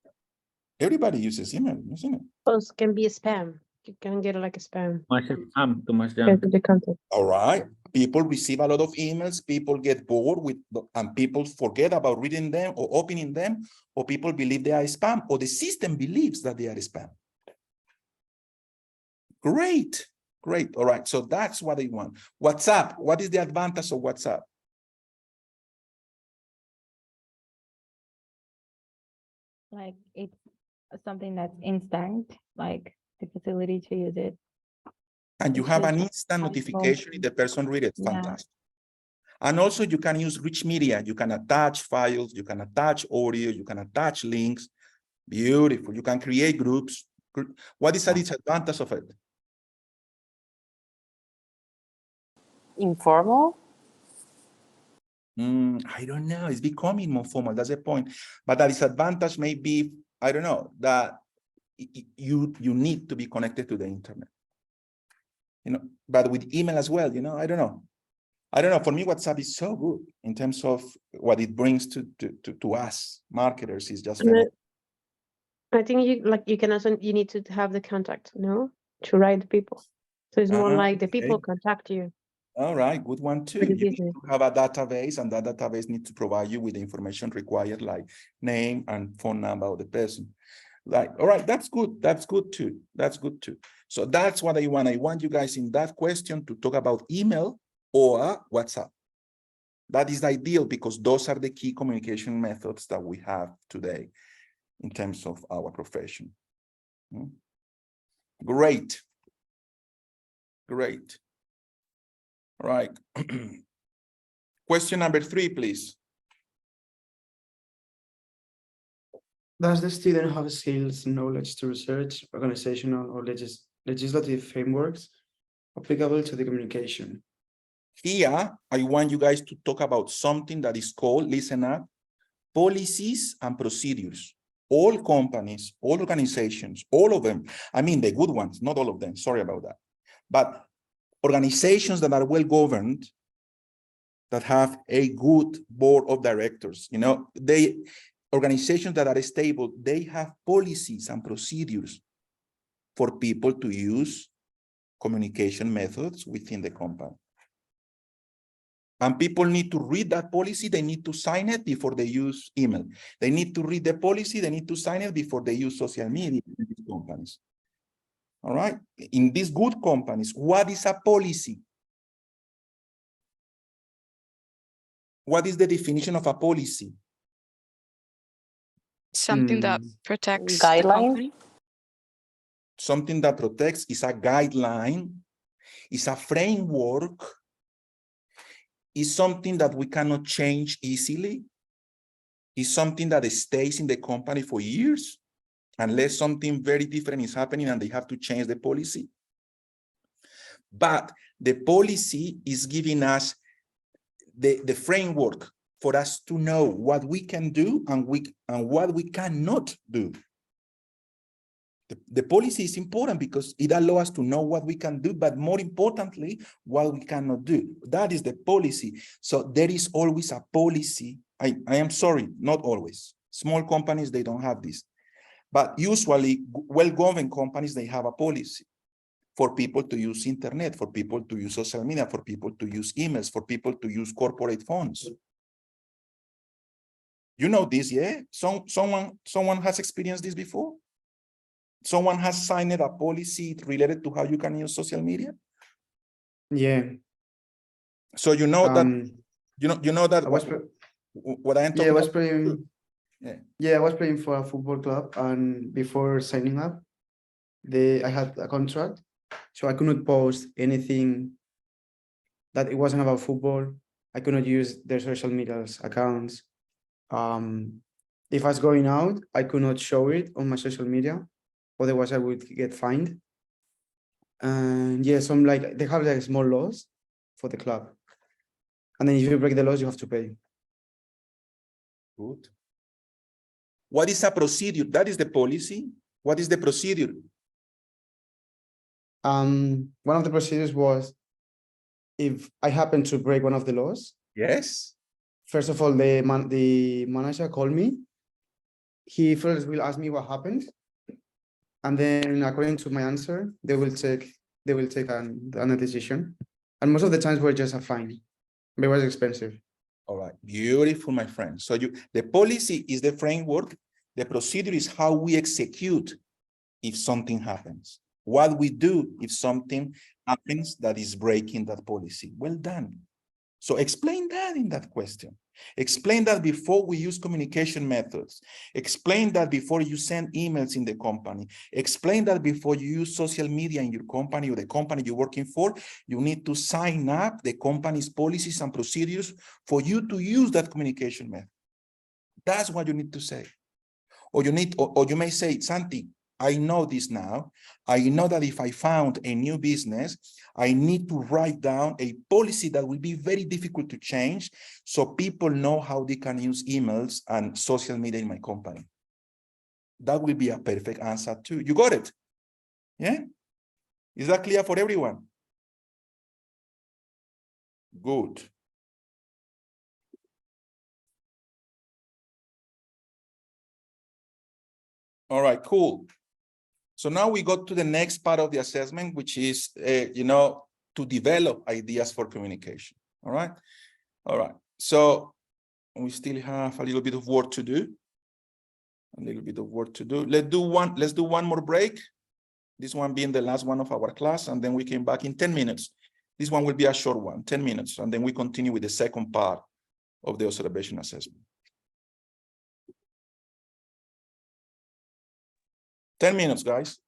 Everybody uses email, isn't it? Also can be a spam. You can get it like a spam. Too much junk. The content. All right. People receive a lot of emails. People get bored with, and people forget about reading them or opening them, or people believe they are spam, or the system believes that they are spam. Great. Great. All right. So that's what they want. WhatsApp. What is the advantage of WhatsApp? Like it's something that's instant, like the facility to use it. And you have an instant notification if the person read it. Fantastic. And also you can use rich media. You can attach files, you can attach audio, you can attach links. Beautiful. You can create groups. What is the disadvantage of it? Informal? I don't know. It's becoming more formal. That's the point. But the disadvantage may be, I don't know, that you need to be connected to the internet. But with email as well, I don't know. For me, WhatsApp is so good in terms of what it brings to us marketers. Is just phenomenal. I think you can also, you need to have the contact, to write the people. So it's more like the people contact you. All right, good one too. You need to have a database, and that database needs to provide you with the information required, like name and phone number of the person. All right, that's good. That's good too. That's good too. So that's what I want. I want you guys in that question to talk about email or WhatsApp. That is ideal because those are the key communication methods that we have today in terms of our profession. Great. Great. All right. Question number 3, please. Does the student have skills and knowledge to research organizational or legislative frameworks applicable to the communication? Here, I want you guys to talk about something that is called, listen up, policies and procedures. All companies, all organizations, all of them, I mean the good ones, not all of them, sorry about that. But organizations that are well governed, that have a good board of directors, you know, organizations that are stable, they have policies and procedures for people to use communication methods within the company. And people need to read that policy, they need to sign it before they use email. They need to read the policy, they need to sign it before they use social media in these companies. All right, in these good companies, what is a policy? What is the definition of a policy? Something that protects the Guideline? company. Something that protects is a guideline, is a framework, is something that we cannot change easily, is something that stays in the company for years, unless something very different is happening and they have to change the policy. But the policy is giving us the framework for us to know what we can do and what we cannot do. The policy is important because it allows us to know what we can do, but more importantly, what we cannot do. That is the policy. So there is always a policy. I am sorry, not always. Small companies, they don't have this. But usually, well-governed companies, they have a policy for people to use internet, for people to use social media, for people to use emails, for people to use corporate phones. You know this, yeah? Someone has experienced this before? Someone has signed a policy related to how you can use social media? Yeah. So you know that you know that what I am talking about? I was playing for a football club, and before signing up, I had a contract, so I could not post anything that it wasn't about football. I could not use their social media accounts. If I was going out, I could not show it on my social media, otherwise I would get fined. And yeah, some they have like small laws for the club, and then if you break the laws, you have to pay. Good. What is a procedure? That is the policy. What is the procedure? One of the procedures was, if I happen to break one of the laws. Yes. First of all, the manager called me. He first will ask me what happened, and then according to my answer, they will take a decision. And most of the times were just a fine. But it was expensive. All right, beautiful, my friend. So the policy is the framework. The procedure is how we execute if something happens. What we do if something happens that is breaking that policy. Well done. So explain that in that question. Explain that before we use communication methods. Explain that before you send emails in the company. Explain that before you use social media in your company or the company you're working for. You need to sign up the company's policies and procedures for you to use that communication method. That's what you need to say. Or you may say, Santi, I know this now. I know that if I found a new business, I need to write down a policy that will be very difficult to change so people know how they can use emails and social media in my company. That will be a perfect answer too. You got it? Yeah? Is that clear for everyone? Good. All right, cool. So now we go to the next part of the assessment, which is, to develop ideas for communication. All right. All right. So we still have a little bit of work to do. Let's do one more break. This one being the last one of our class, and then we came back in 10 minutes. This one will be a short one, 10 minutes, and then we continue with the second part of the observation assessment. 10 minutes, guys.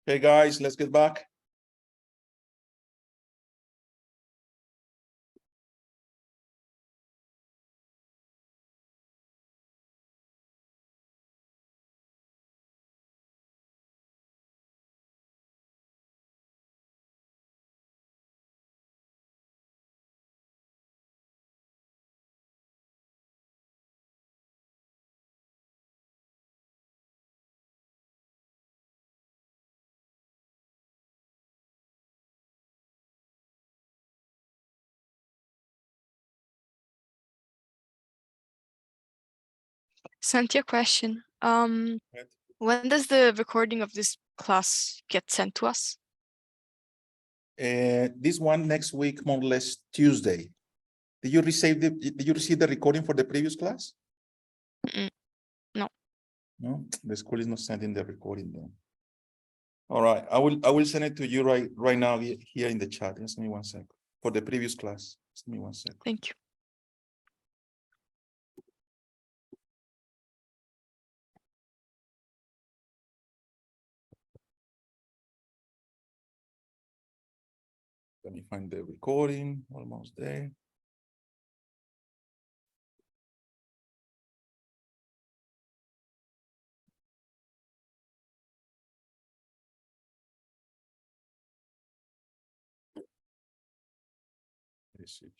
Okay, guys, let's get back. Santi, a question. When does the recording of this class get sent to us? This one next week, more or less Tuesday. Did you receive the recording for the previous class? No. No, the school is not sending the recording then. All right, I will send it to you right now here in the chat. Just give me 1 second. For the previous class. Just give me 1 second. Thank you. Let me find the recording. Almost there. Let's see.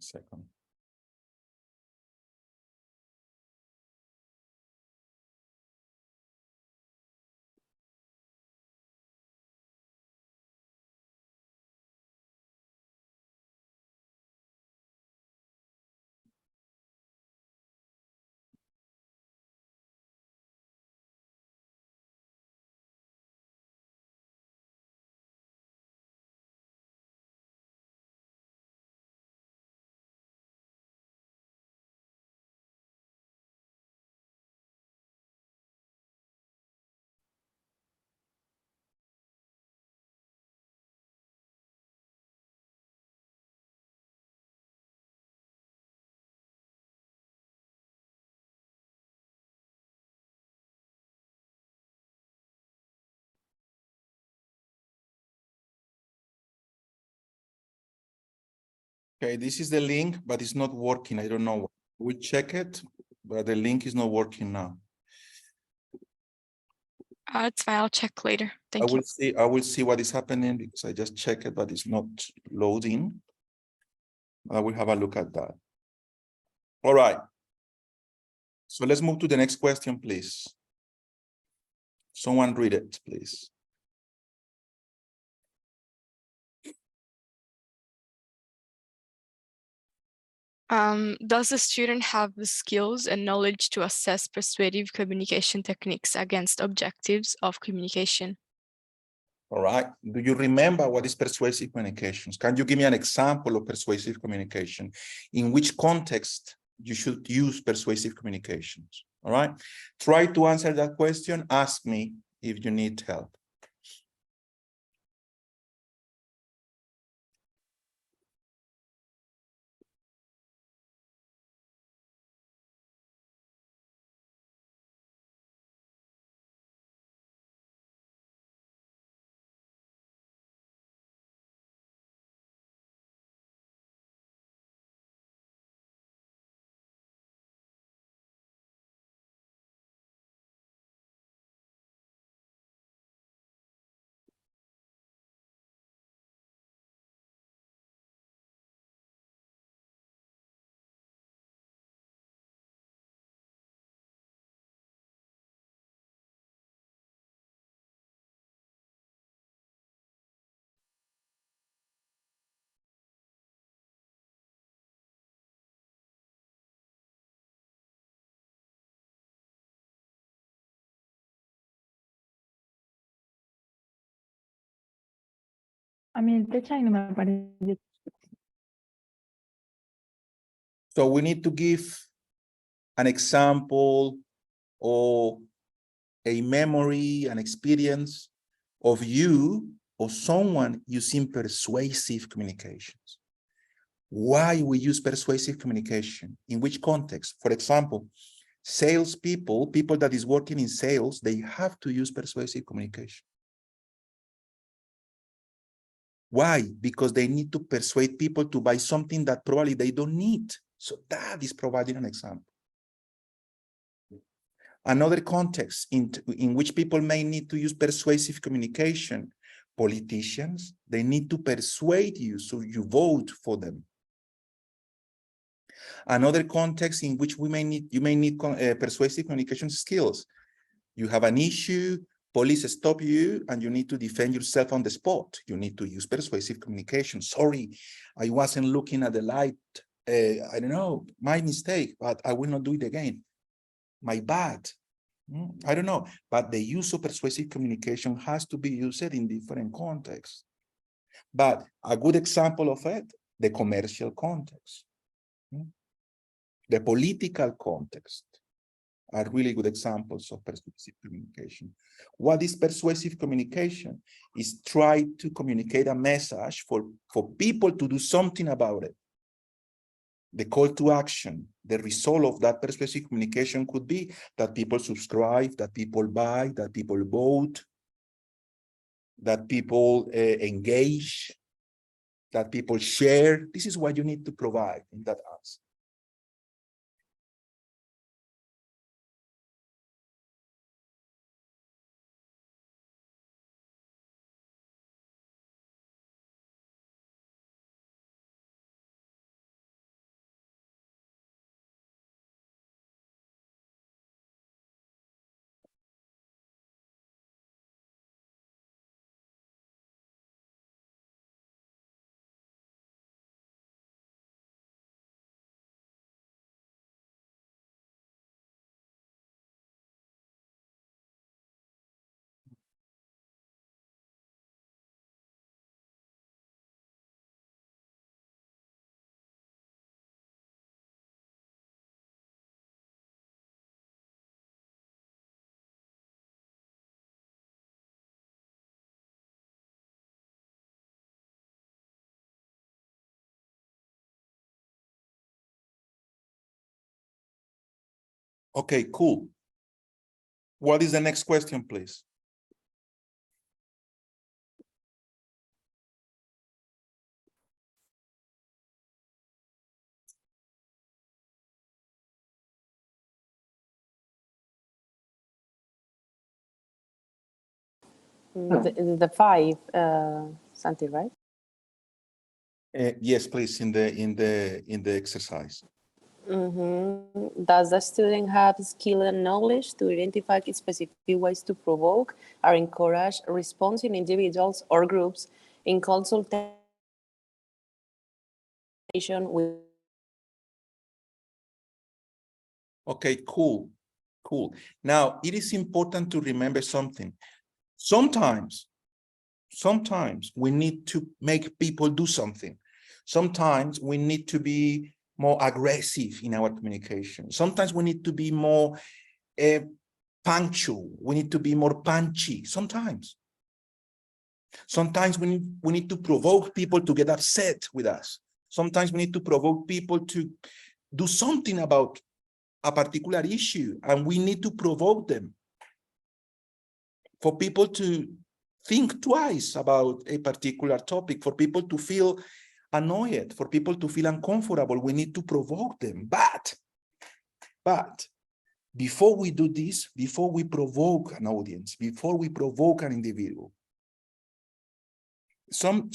Second. Okay, this is the link, but it's not working. I don't know. We check it, but the link is not working now. It's fine. I'll check later. Thank you. I will see what is happening because I just checked it, but it's not loading. I will have a look at that. All right. So let's move to the next question, please. Someone read it, please. Does the student have the skills and knowledge to assess persuasive communication techniques against objectives of communication? All right. Do you remember what is persuasive communications? Can you give me an example of persuasive communication? In which context you should use persuasive communications? All right. Try to answer that question. Ask me if you need help. A mí el techo ahí no me aparece. So we need to give an example or a memory, an experience of you or someone using persuasive communications. Why we use persuasive communication? In which context? For example, salespeople, people that is working in sales, they have to use persuasive communication. Why? Because they need to persuade people to buy something that probably they don't need. So that is providing an example. Another context in which people may need to use persuasive communication, politicians, they need to persuade you so you vote for them. Another context in which you may need persuasive communication skills. You have an issue, police stop you, and you need to defend yourself on the spot. You need to use persuasive communication. Sorry, I wasn't looking at the light. I don't know, my mistake, but I will not do it again. My bad. I don't know, but the use of persuasive communication has to be used in different contexts. But a good example of it, the commercial context, the political context, are really good examples of persuasive communication. What is persuasive communication? Is try to communicate a message for people to do something about it. The call to action, the result of that persuasive communication could be that people subscribe, that people buy, that people vote, that people engage, that people share. This is what you need to provide in that answer. Okay, cool. What is the next question, please? The five, Santi, right? Yes, please, in the exercise. Does the student have skill and knowledge to identify specific ways to provoke or encourage response in individuals or groups in consultation with? Okay, cool. Now, it is important to remember something. Sometimes we need to make people do something. Sometimes we need to be more aggressive in our communication. Sometimes we need to be more punctual. We need to be more punchy. Sometimes we need to provoke people to get upset with us. Sometimes we need to provoke people to do something about a particular issue, and we need to provoke them for people to think twice about a particular topic, for people to feel annoyed, for people to feel uncomfortable. We need to provoke them. But before we do this, before we provoke an audience, before we provoke an individual, some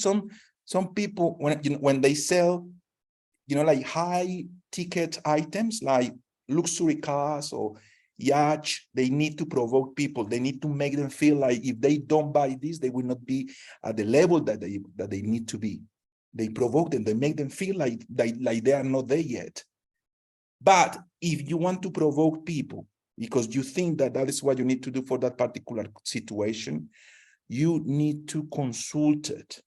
people, when they sell, like high ticket items like luxury cars or yachts, they need to provoke people. They need to make them feel like if they don't buy this, they will not be at the level that they need to be. They provoke them. They make them feel like they are not there yet. But if you want to provoke people because you think that is what you need to do for that particular situation, you need to consult it.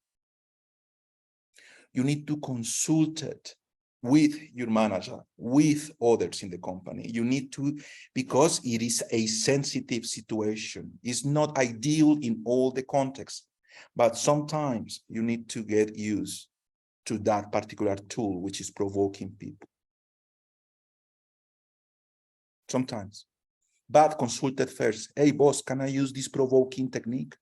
You need to consult it. with your manager, with others in the company. You need to, because it is a sensitive situation. It's not ideal in all the contexts, but sometimes you need to get used to that particular tool, which is provoking people. Sometimes. But consult it first. Hey, boss, can I use this provoking technique?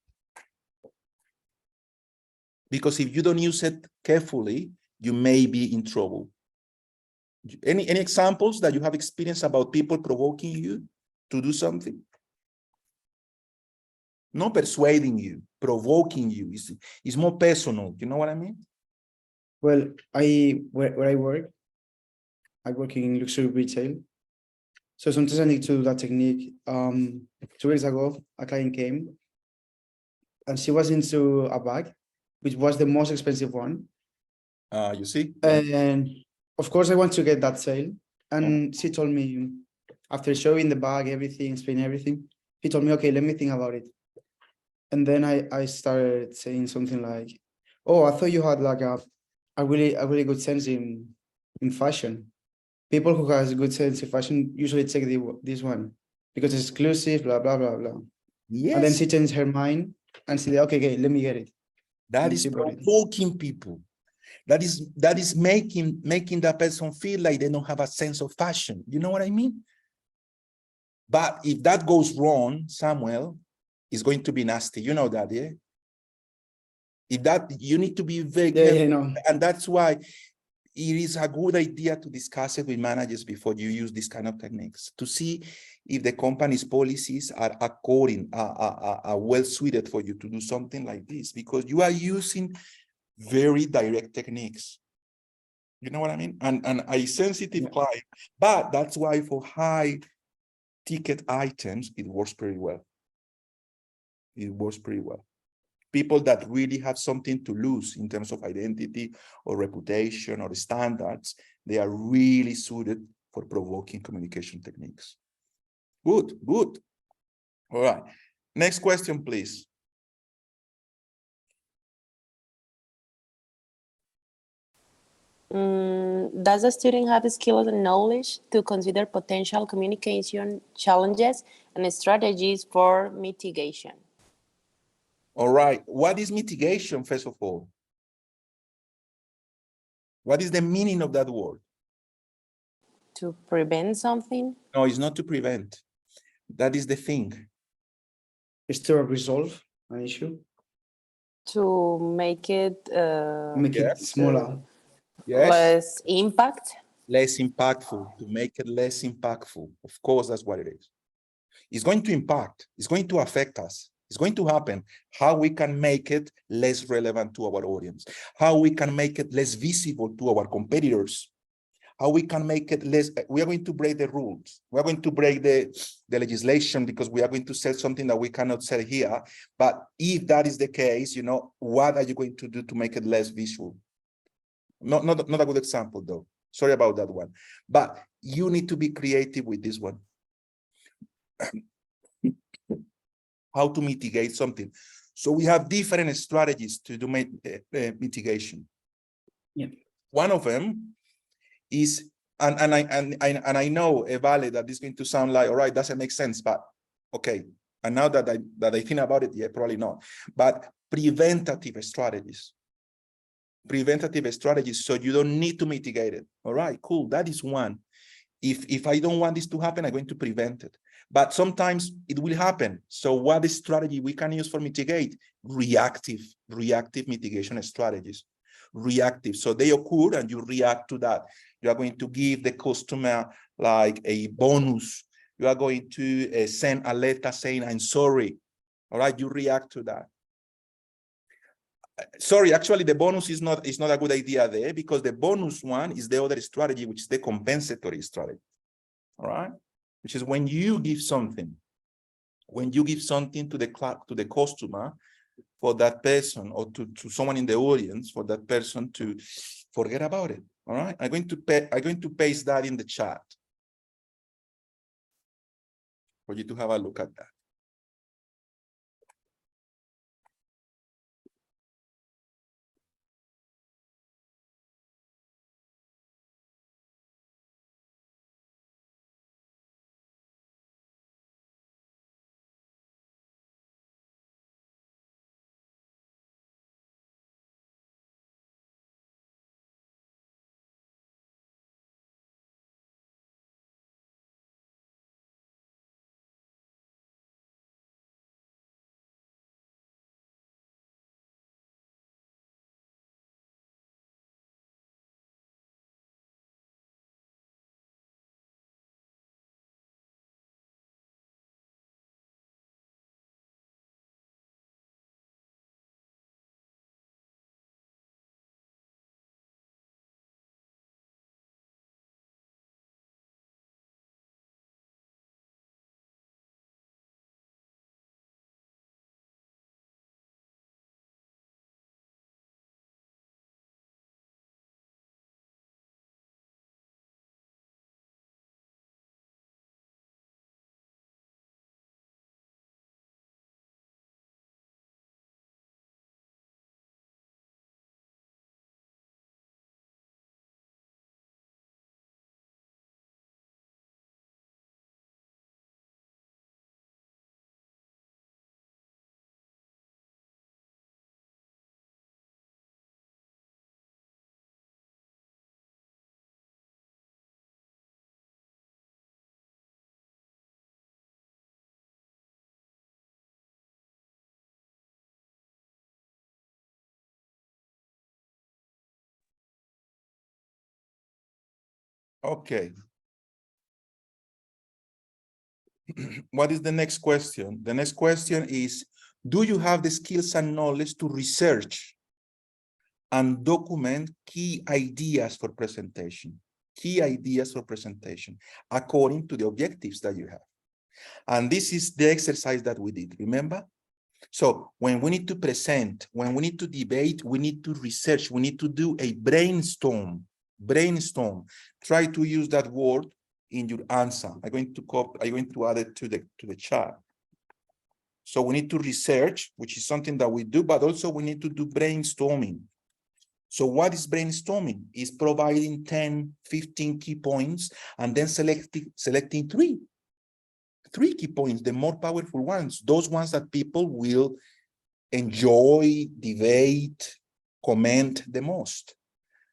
Because if you don't use it carefully, you may be in trouble. Any examples that you have experienced about people provoking you to do something? Not persuading you, provoking you. It's more personal. You know what I mean? Well, where I work in luxury retail. So sometimes I need to do that technique. 2 weeks ago, a client came and she was into a bag, which was the most expensive one. You see? And of course I want to get that sale. And she told me, after showing the bag, everything, explaining everything, he told me, okay, let me think about it. And then I started saying something like, oh, I thought you had like a really good sense in fashion. People who has good sense in fashion usually take this one because it's exclusive, blah, blah, blah, blah. Yes. And then she changed her mind and she said, okay, let me get it. That is provoking people. That is making that person feel like they don't have a sense of fashion. You know what I mean? But if that goes wrong, Samuel, it's going to be nasty. You know that, yeah? If that, you need to be very careful. Yeah, no. And that's why it is a good idea to discuss it with managers before you use these kind of techniques to see if the company's policies are well suited for you to do something like this, because you are using very direct techniques. You know what I mean? And a sensitive client, but that's why for high ticket items, it works pretty well. It works pretty well. People that really have something to lose in terms of identity or reputation or standards, they are really suited for provoking communication techniques. Good, good. All right. Next question, please. Does the student have the skills and knowledge to consider potential communication challenges and strategies for mitigation? All right. What is mitigation, first of all? What is the meaning of that word? To prevent something? No, it's not to prevent. That is the thing. It's to resolve an issue. To make it smaller. Yes. Less impact? Less impactful, to make it less impactful. Of course, that's what it is. It's going to impact. It's going to affect us. It's going to happen. How we can make it less relevant to our audience. How we can make it less visible to our competitors. How we can make it less, we are going to break the rules. We are going to break the legislation because we are going to sell something that we cannot sell here. But if that is the case, you know, what are you going to do to make it less visual? Not a good example though. Sorry about that one. But you need to be creative with this one. How to mitigate something. So we have different strategies to do mitigation. Yeah. One of them is, and I know, Vale, that this is going to sound like, all right, doesn't make sense, but okay. And now that I think about it, yeah, probably not. But preventative strategies. Preventative strategies, so you don't need to mitigate it. All right, cool. That is one. If I don't want this to happen, I'm going to prevent it. But sometimes it will happen. So what is strategy we can use for mitigate? Reactive mitigation strategies. Reactive. So they occur and you react to that. You are going to give the customer like a bonus. You are going to send a letter saying, I'm sorry. All right, you react to that. Sorry, actually, the bonus is not a good idea there, because the bonus one is the other strategy, which is the compensatory strategy. All right, which is when you give something to the customer, for that person, or to someone in the audience, for that person to forget about it. All right, I'm going to paste that in the chat for you to have a look at that. Okay. What is the next question? The next question is, do you have the skills and knowledge to research and document key ideas for presentation? Key ideas for presentation according to the objectives that you have. And this is the exercise that we did, remember? So when we need to present, when we need to debate, we need to research, we need to do a brainstorm. Brainstorm. Try to use that word in your answer. I'm going to add it to the chat. So we need to research, which is something that we do, but also we need to do brainstorming. So what is brainstorming? Is providing 10, 15 key points and then selecting three key points, the more powerful ones, those ones that people will enjoy, debate, comment the most.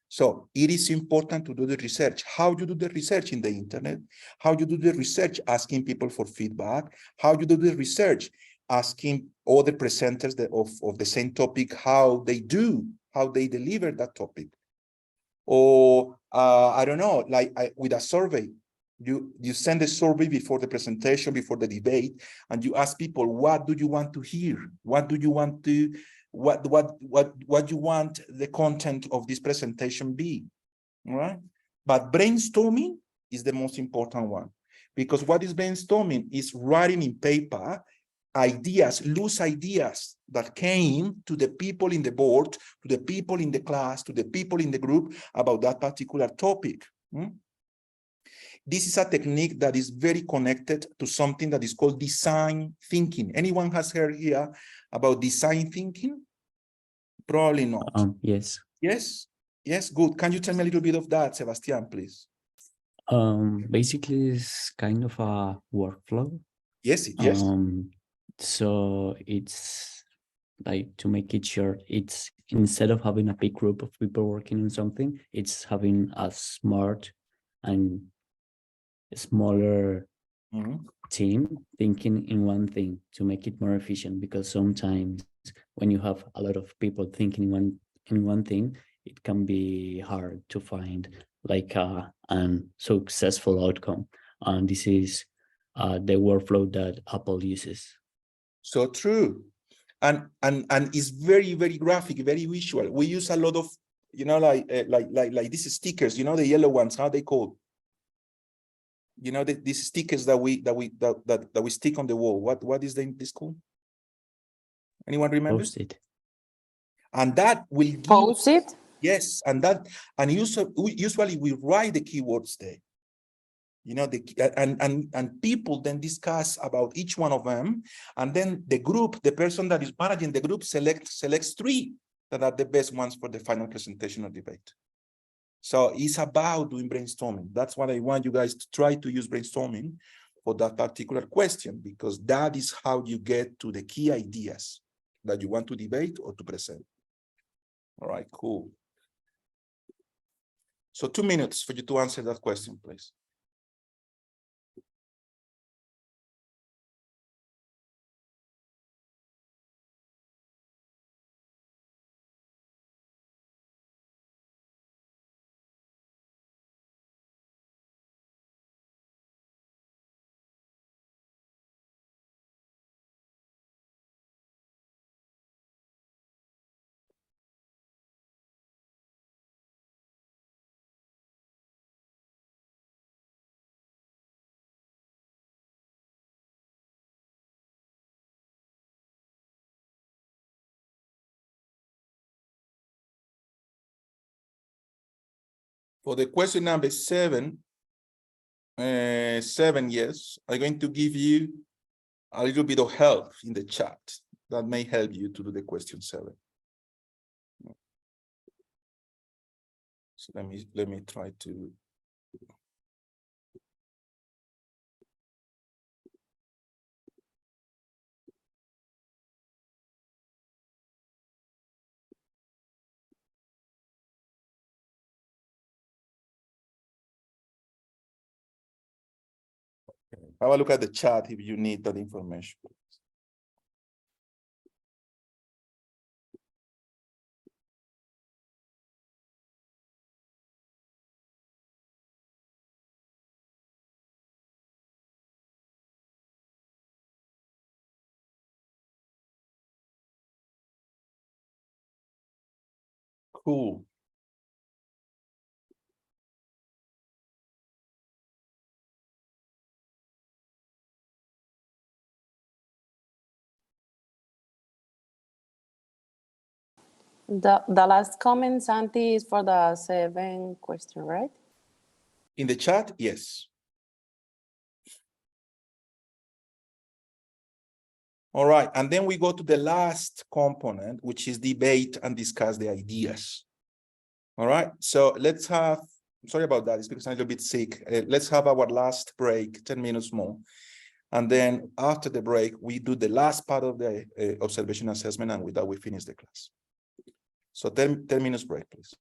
So it is important to do the research. How you do the research in the internet, how you do the research asking people for feedback, how you do the research asking other presenters of the same topic, how they deliver that topic. Or I don't know, like with a survey, you send a survey before the presentation, before the debate, and you ask people, what do you want to hear? What do you want to, what you want the content of this presentation be, all right? But brainstorming is the most important one, because what is brainstorming is writing in paper ideas, loose ideas that came to the people in the board, to the people in the class, to the people in the group about that particular topic. This is a technique that is very connected to something that is called design thinking. Anyone has heard here about design thinking? Probably not. Yes. Yes? Yes, good. Can you tell me a little bit of that, Sebastian, please? Basically, it's kind of a workflow. Yes, yes. So it's like, to make it short, it's instead of having a big group of people working on something, it's having a smart and smaller team thinking in one thing to make it more efficient, because sometimes when you have a lot of people thinking in one thing, it can be hard to find like a successful outcome. And this is the workflow that Apple uses. So true. And it's very, very graphic, very visual. We use a lot of, you know, like these stickers, you know, the yellow ones, how they called? You know, these stickers that we stick on the wall. What is this called? Anyone remember? Post-it. And that will give Post-it? Yes, and usually we write the keywords there. You know, and people then discuss about each one of them, and then the group, the person that is managing the group selects three that are the best ones for the final presentation or debate. So it's about doing brainstorming. That's what I want you guys to try to use brainstorming for that particular question, because that is how you get to the key ideas that you want to debate or to present. All right, cool. So 2 minutes for you to answer that question, please. For the question number 7, yes, I'm going to give you a little bit of help in the chat that may help you to do the question 7. So let me try to. Have a look at the chat if you need that information. Cool. The last comment, Santi, is for the 7th question, right? In the chat, yes. All right, and then we go to the last component, which is debate and discuss the ideas. All right, so let's have, sorry about that, it's because I'm a little bit sick. Let's have our last break, 10 minutes more. And then after the break, we do the last part of the observation assessment, and with that, we finish the class. So 10 minutes break, please.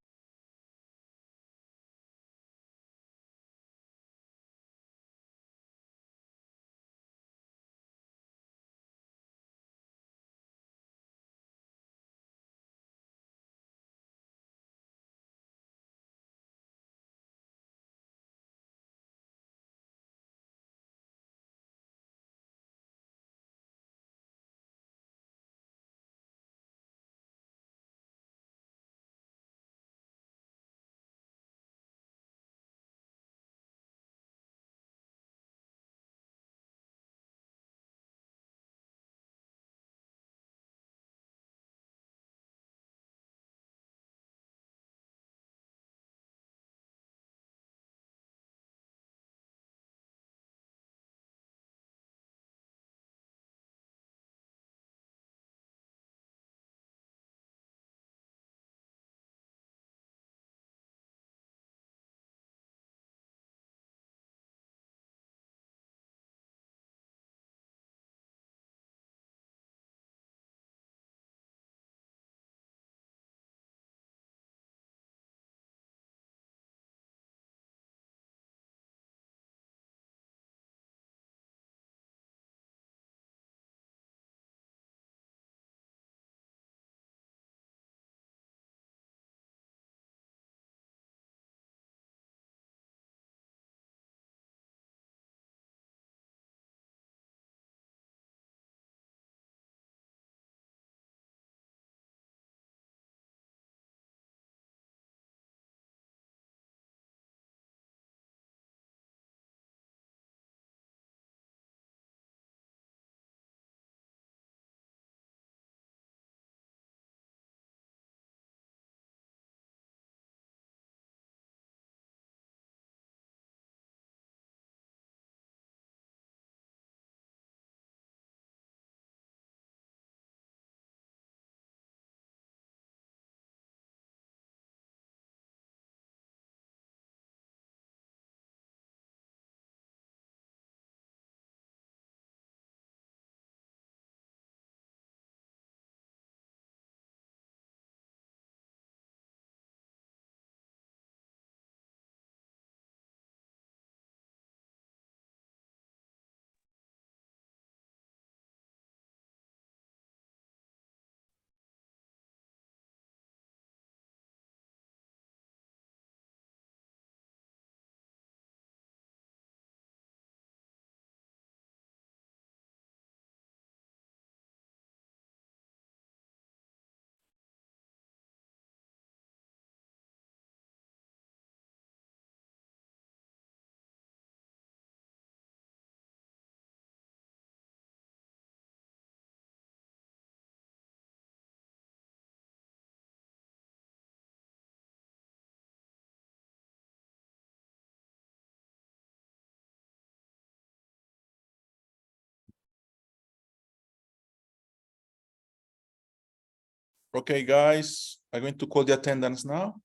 Okay, guys, I'm going to call the attendance now.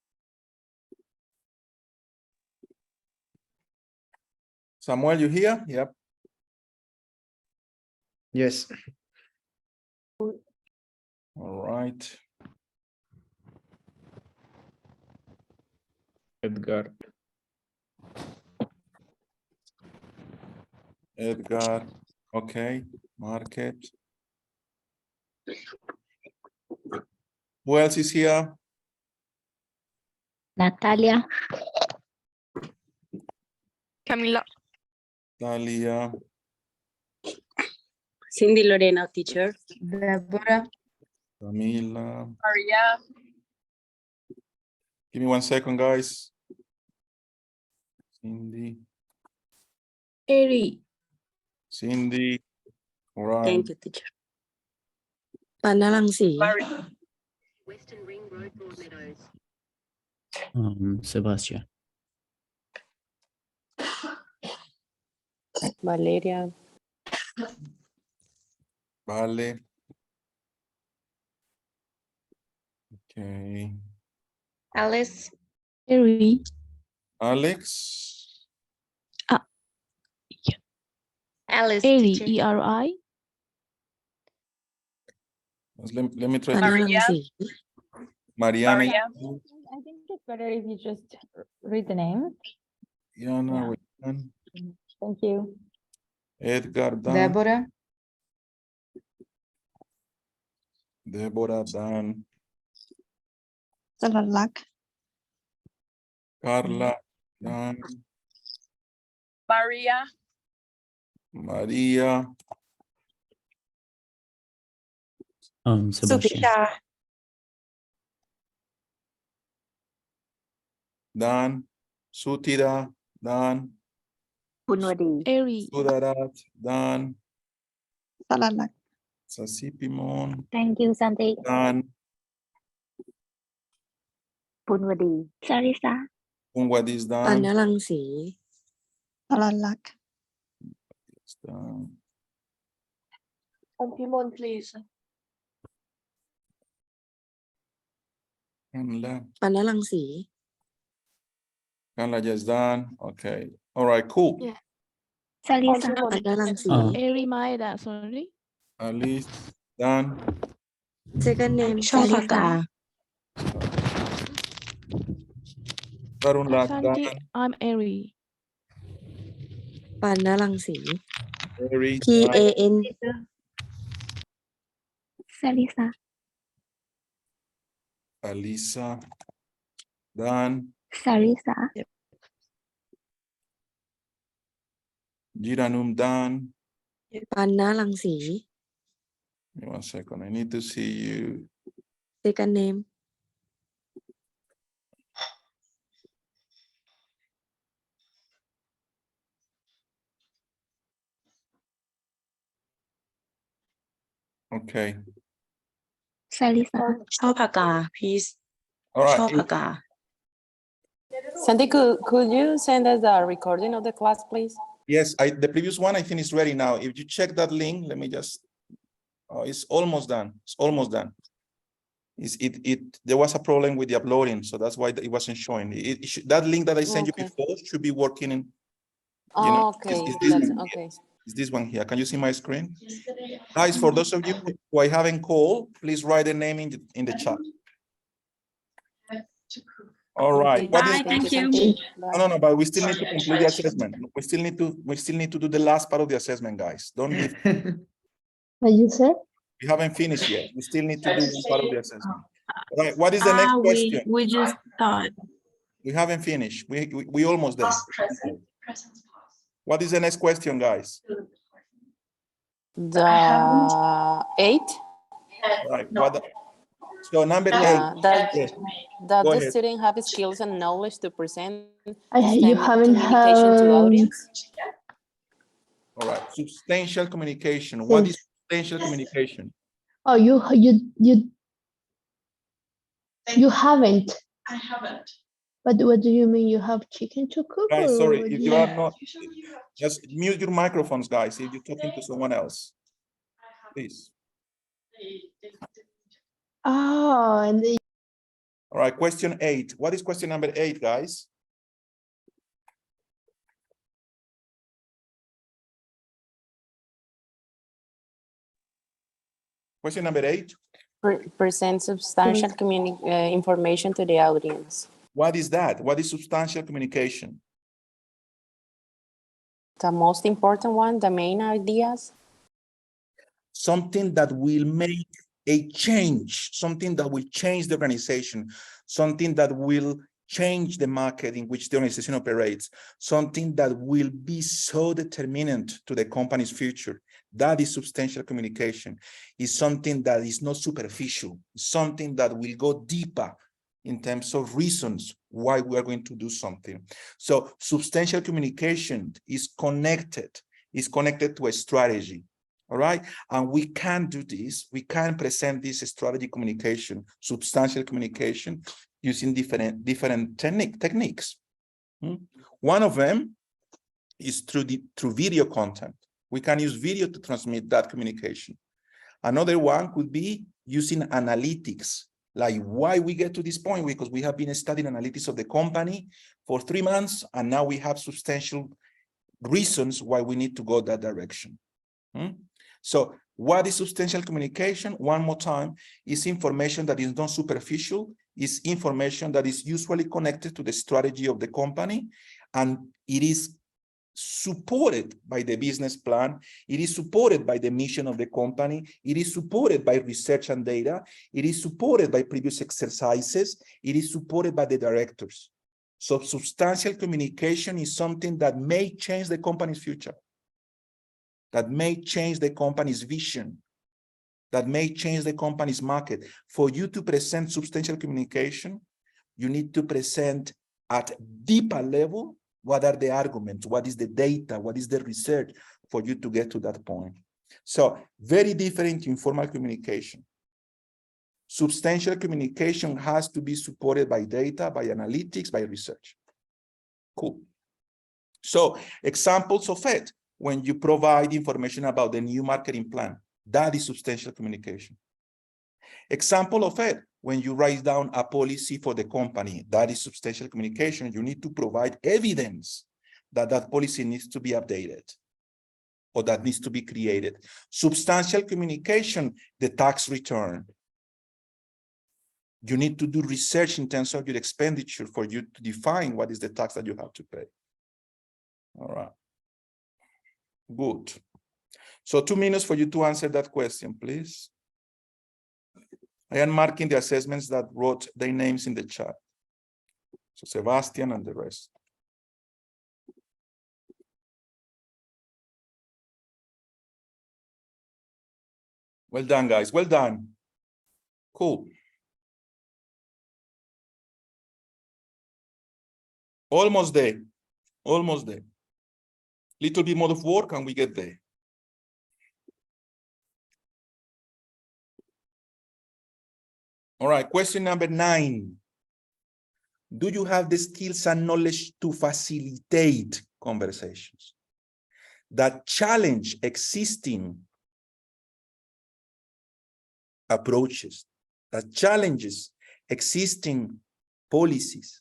Samuel, you here? Yep. Yes. All right. Edgar. Edgar. Okay. Market. Who else is here? Natalia. Camila. Dalia. Cindy Lorena, teacher. Deborah. Camila. Maria. Give me 1 second, guys. Cindy. Eri. Cindy. All right. Thank you, teacher. ปานรังสี Sebastian. Valeria. Vale. Okay. Alice. Eri. Alex. Alice, Eri, teacher. E-R-I. Let me try. ปานรังสี Mariana. I think it's better if you just read the name. Yana. Yeah. Thank you. Edgar. Dan. Deborah. Deborah. Dan. สลัดลักษณ์ Carla. Dan. Maria. Maria. Sebastian. Dan. Sutira. Dan. คุณวดี Eri. Sudarat. Dan. สลัดลักษณ์ Sasipimon. thank you Santi Dan. คุณวดี Sarisa Ungwadis. ปาน Dan. รังสีสลัดลักษณ์ Dan. Pimon, please. Kanla. ปานรังสี Kanla just done. Okay. All right, cool. Yeah. Sarisa ปานรังสี Eri Maeda, sorry. Alice. Done. second name ช่อปากกา Tarun Lak. Santi, Done. I'm Eri. ปานรังสี Very. PAN Sarisa Alisa. Done. Sarisa Jiranum. Done. ปานรังสี Give me 1 second. I need to see you. second name Okay. Sarisa ช่อปากกา please All ช่อ right. ปากกา Santi, could you send us a recording of the class, please? Yes, the previous one I think is ready now. If you check that link, let me just. Oh, it's almost done. It's almost done. There was a problem with the uploading, so that's why it wasn't showing. That link that I sent you before should be working in. You know, Okay, it's this that's one okay. here. It's this one here. Can you see my screen? Guys, for those of you who I haven't called, please write the name in the chat. All right. Okay, What is? bye, thank you. No, but we still need to complete the assessment. We still need to do the last part of the assessment, guys. Don't leave. What you said? We haven't finished yet. We still need to do one part of the assessment. All right. What is the next question? we just thought We haven't finished. We almost there. What is the next question, guys? The 8? All right. So number Yeah, 8. that Yes. that Go the ahead. student have skills and knowledge to present You STEM haven't communication to audience. All right. Substantial communication. What is substantial communication? Oh, you haven't. I haven't. But what do you mean? You have chicken to cook? Guys, or sorry, what if do you are not, just mute your microphones, guys, if you're talking to someone else. Please. Oh, and All right, question 8. What is question number 8, guys? Question number 8. Present substantial information to the audience. What is that? What is substantial communication? The most important one, the main ideas. Something that will make a change, something that will change the organization, something that will change the market in which the organization operates, something that will be so determinant to the company's future. That is substantial communication. It's something that is not superficial, it's something that will go deeper in terms of reasons why we are going to do something. So substantial communication is connected to a strategy. All right. And we can do this. We can present this strategy communication, substantial communication, using different techniques. One of them is through video content. We can use video to transmit that communication. Another one could be using analytics, like why we get to this point, because we have been studying analytics of the company for 3 months, and now we have substantial reasons why we need to go that direction. So what is substantial communication? One more time, is information that is not superficial, is information that is usually connected to the strategy of the company, and it is supported by the business plan, it is supported by the mission of the company, it is supported by research and data, it is supported by previous exercises, it is supported by the directors. So substantial communication is something that may change the company's future, that may change the company's vision, that may change the company's market. For you to present substantial communication, you need to present at deeper level what are the arguments, what is the data, what is the research for you to get to that point. So very different to informal communication. Substantial communication has to be supported by data, by analytics, by research. Cool. So examples of it, when you provide information about the new marketing plan, that is substantial communication. Example of it, when you write down a policy for the company, that is substantial communication. You need to provide evidence that that policy needs to be updated or that needs to be created. Substantial communication, the tax return. You need to do research in terms of your expenditure for you to define what is the tax that you have to pay. All right. Good. So 2 minutes for you to answer that question, please. I am marking the assessments that wrote their names in the chat. So Sebastian and the rest. Well done, guys. Well done. Cool. Almost there. Almost there. Little bit more of work and we get there. All right, question number 9. Do you have the skills and knowledge to facilitate conversations that challenge existing approaches, that challenges existing policies?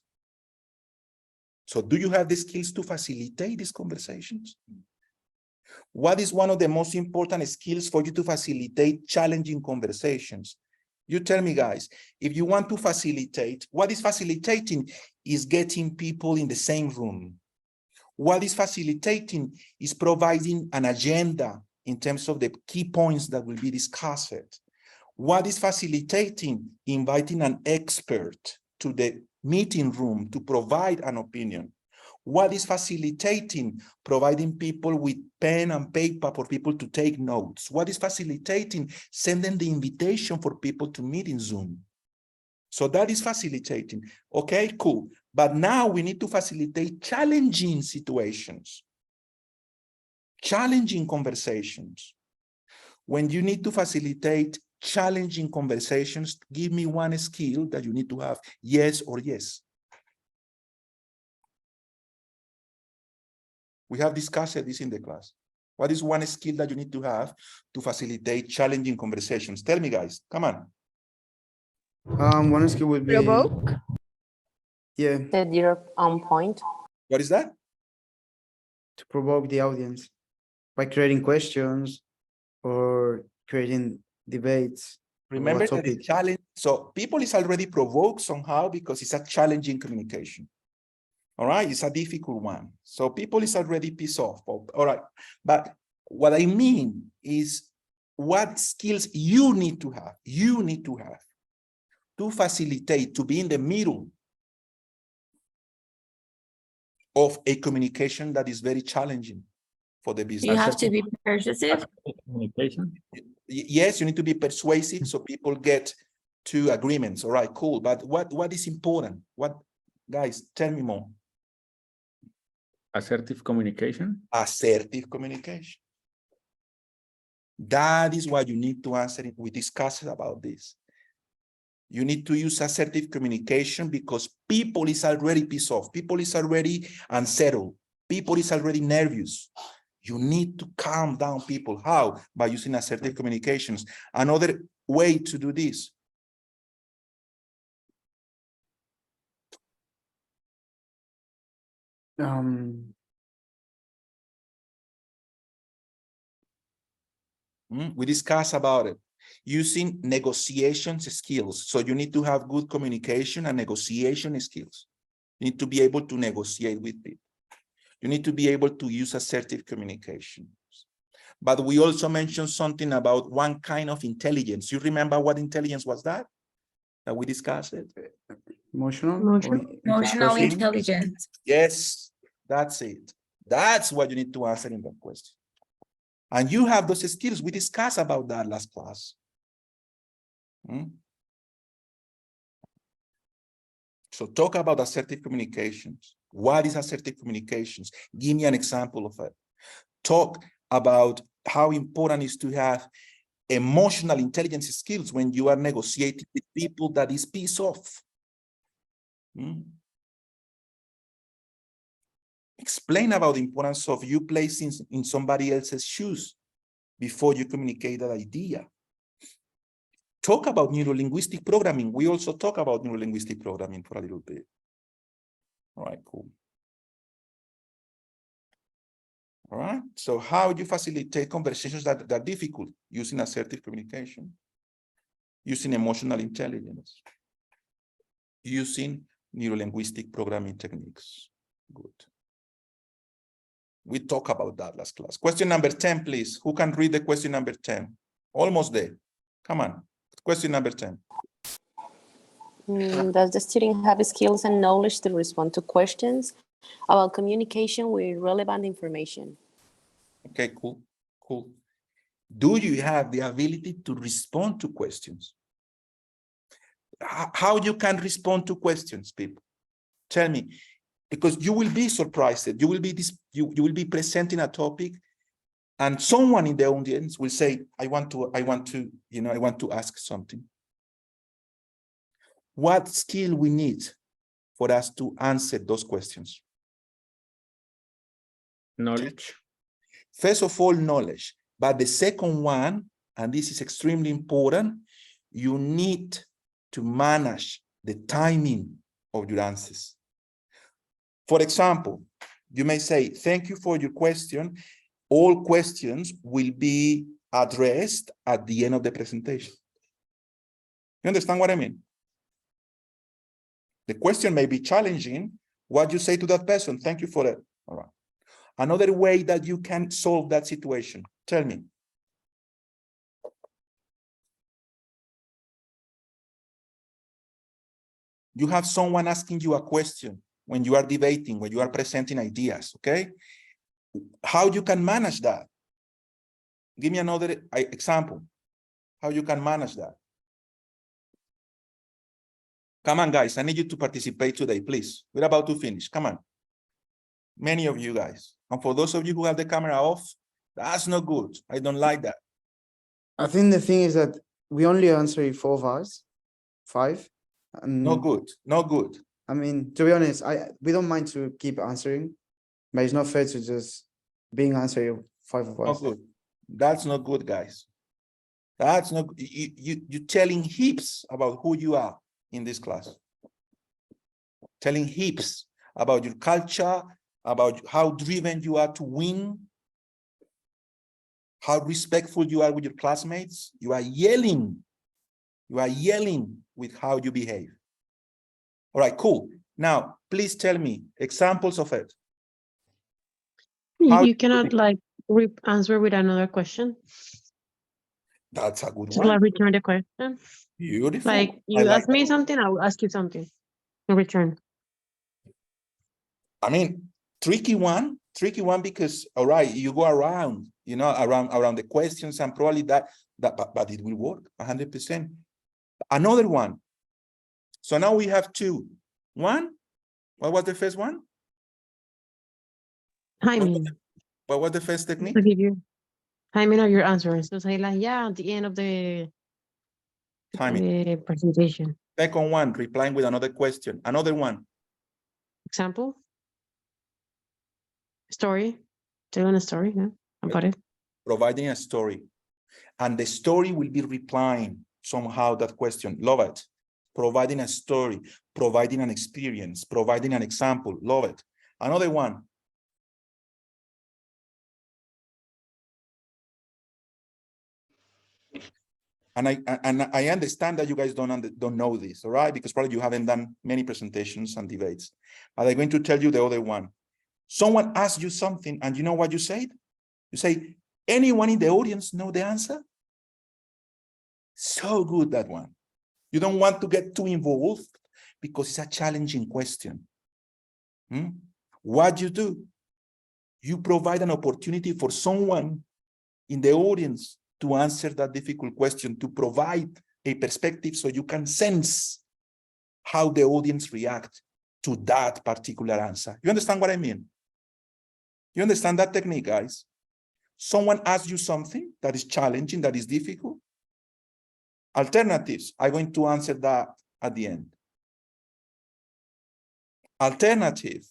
So do you have the skills to facilitate these conversations? What is one of the most important skills for you to facilitate challenging conversations? You tell me, guys, if you want to facilitate, what is facilitating is getting people in the same room. What is facilitating is providing an agenda in terms of the key points that will be discussed. What is facilitating? Inviting an expert to the meeting room to provide an opinion. What is facilitating? Providing people with pen and paper for people to take notes. What is facilitating? Sending the invitation for people to meet in Zoom. So that is facilitating. Okay, cool. But now we need to facilitate challenging situations, challenging conversations. When you need to facilitate challenging conversations, give me one skill that you need to have, yes or yes. We have discussed this in the class. What is one skill that you need to have to facilitate challenging conversations? Tell me, guys. Come on. One skill would be provoke. Yeah. That you're on point. What is that? To provoke the audience by creating questions or creating debates. Remember that the challenge. So people is already provoked somehow because it's a challenging communication. All right, it's a difficult one. So people is already pissed off. All right, but what I mean is what skills you need to have to facilitate, to be in the middle of a communication that is very challenging for the business. You have to be persuasive. Communication. Yes, you need to be persuasive so people get two agreements. All right, cool. But what is important? What, guys, tell me more. Assertive communication. Assertive communication. That is what you need to answer. We discussed about this. You need to use assertive communication because people is already pissed off. People is already unsettled. People is already nervous. You need to calm down people. How? By using assertive communications. Another way to do this. We discussed about it. Using negotiations skills. So you need to have good communication and negotiation skills. You need to be able to negotiate with people. You need to be able to use assertive communication. But we also mentioned something about one kind of intelligence. You remember what intelligence was that we discussed it? Emotional intelligence. Yes, that's it. That's what you need to answer in that question. And you have those skills. We discussed about that last class. So talk about assertive communications. What is assertive communications? Give me an example of it. Talk about how important it is to have emotional intelligence skills when you are negotiating with people that is pissed off. Explain about the importance of you placing in somebody else's shoes before you communicate that idea. Talk about neuro-linguistic programming. We also talk about neuro-linguistic programming for a little bit. All right, cool. All right, so how do you facilitate conversations that are difficult? Using assertive communication, using emotional intelligence, using neuro-linguistic programming techniques. Good. We talked about that last class. Question number 10, please. Who can read the question number 10? Almost there. Come on. Question number 10. Does the student have skills and knowledge to respond to questions about communication with relevant information? Okay, cool, cool. Do you have the ability to respond to questions? How you can respond to questions, people? Tell me, because you will be surprised. You will be presenting a topic, and someone in the audience will say, I want to ask something. What skill we need for us to answer those questions? Knowledge. First of all, knowledge. But the second one, and this is extremely important, you need to manage the timing of your answers. For example, you may say, thank you for your question. All questions will be addressed at the end of the presentation. You understand what I mean? The question may be challenging. What you say to that person, thank you for it. All right. Another way that you can solve that situation, tell me. You have someone asking you a question when you are debating, when you are presenting ideas, okay? How you can manage that? Give me another example. How you can manage that? Come on, guys, I need you to participate today, please. We're about to finish, come on. Many of you guys. And for those of you who have the camera off, that's not good. I don't like that. I think the thing is that we only answer 4 of us, 5. And no good, no good. I mean, to be honest, we don't mind to keep answering, but it's not fair to just being answering 5 of us. Not good. That's not good, guys. That's not good. You're telling heaps about who you are in this class. Telling heaps about your culture, about how driven you are to win, how respectful you are with your classmates. You are yelling. You are yelling with how you behave. All right, cool. Now, please tell me examples of it. You cannot like answer with another question. That's a good So one. like return the question. Beautiful. Like you ask me something, I will ask you something in return. I mean, tricky one because, all right, you go around, around the questions and probably that but it will work 100%. Another one. So now we have two. One, what was the first one? Timing. What was the first technique? To give you timing of your answers. So say like, yeah, at the end of the Timing. presentation. Second one, replying with another question. Another one. Example. Story. Telling a story, no? About it. Providing a story. And the story will be replying somehow that question. Love it. Providing a story, providing an experience, providing an example. Love it. Another one. And I understand that you guys don't know this, all right? Because probably you haven't done many presentations and debates. But I'm going to tell you the other one. Someone asks you something, and you know what you said? You say, anyone in the audience know the answer? So good, that one. You don't want to get too involved because it's a challenging question. What you do? You provide an opportunity for someone in the audience to answer that difficult question, to provide a perspective so you can sense how the audience react to that particular answer. You understand what I mean? You understand that technique, guys? Someone asks you something that is challenging, that is difficult. Alternatives, I'm going to answer that at the end. Alternative,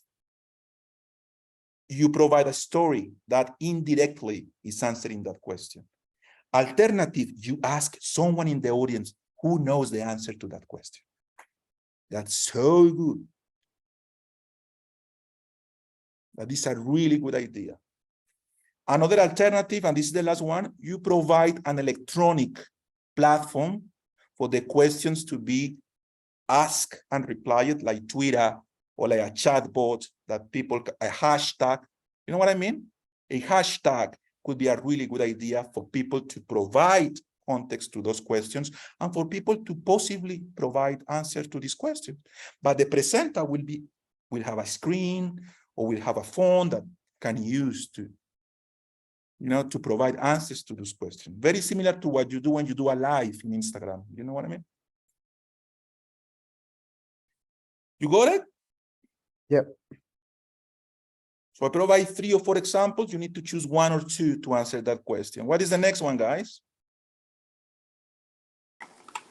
you provide a story that indirectly is answering that question. Alternative, you ask someone in the audience who knows the answer to that question. That's so good. That is a really good idea. Another alternative, and this is the last one, you provide an electronic platform for the questions to be asked and replied, like Twitter or like a chat bot that people, a hashtag. You know what I mean? A hashtag could be a really good idea for people to provide context to those questions and for people to possibly provide answers to these questions. But the presenter will have a screen or will have a phone that can use to, to provide answers to those questions. Very similar to what you do when you do a live in Instagram. You know what I mean? You got it? Yep. So I provide 3 or 4 examples. You need to choose 1 or 2 to answer that question. What is the next one, guys?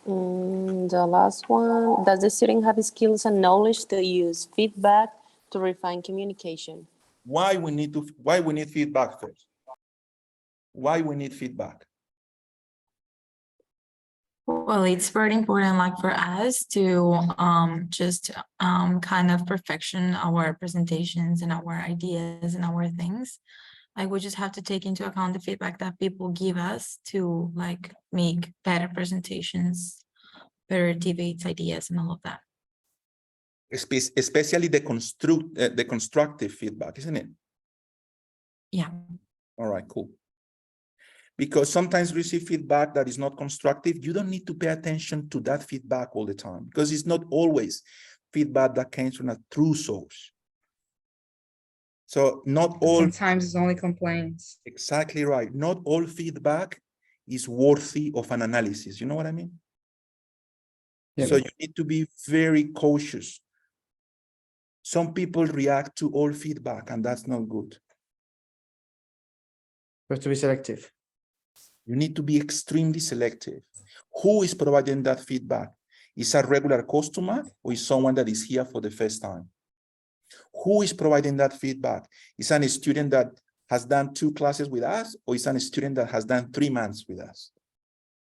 The last one, does the student have skills and knowledge to use feedback to refine communication? Why we need feedback first? Why we need feedback? Well, it's very important, like for us to just kind of perfection our presentations and our ideas and our things. Like we just have to take into account the feedback that people give us to like make better presentations, better debates, ideas, and all of that. Especially the constructive feedback, isn't it? Yeah. All right, cool. Because sometimes we receive feedback that is not constructive. You don't need to pay attention to that feedback all the time because it's not always feedback that comes from a true source. So not all. Sometimes it's only complaints. Exactly right. Not all feedback is worthy of an analysis. You know what I mean? Yeah. So you need to be very cautious. Some people react to all feedback, and that's not good. You have to be selective. You need to be extremely selective. Who is providing that feedback? Is a regular customer or is someone that is here for the first time? Who is providing that feedback? Is a student that has done 2 classes with us or is a student that has done 3 months with us?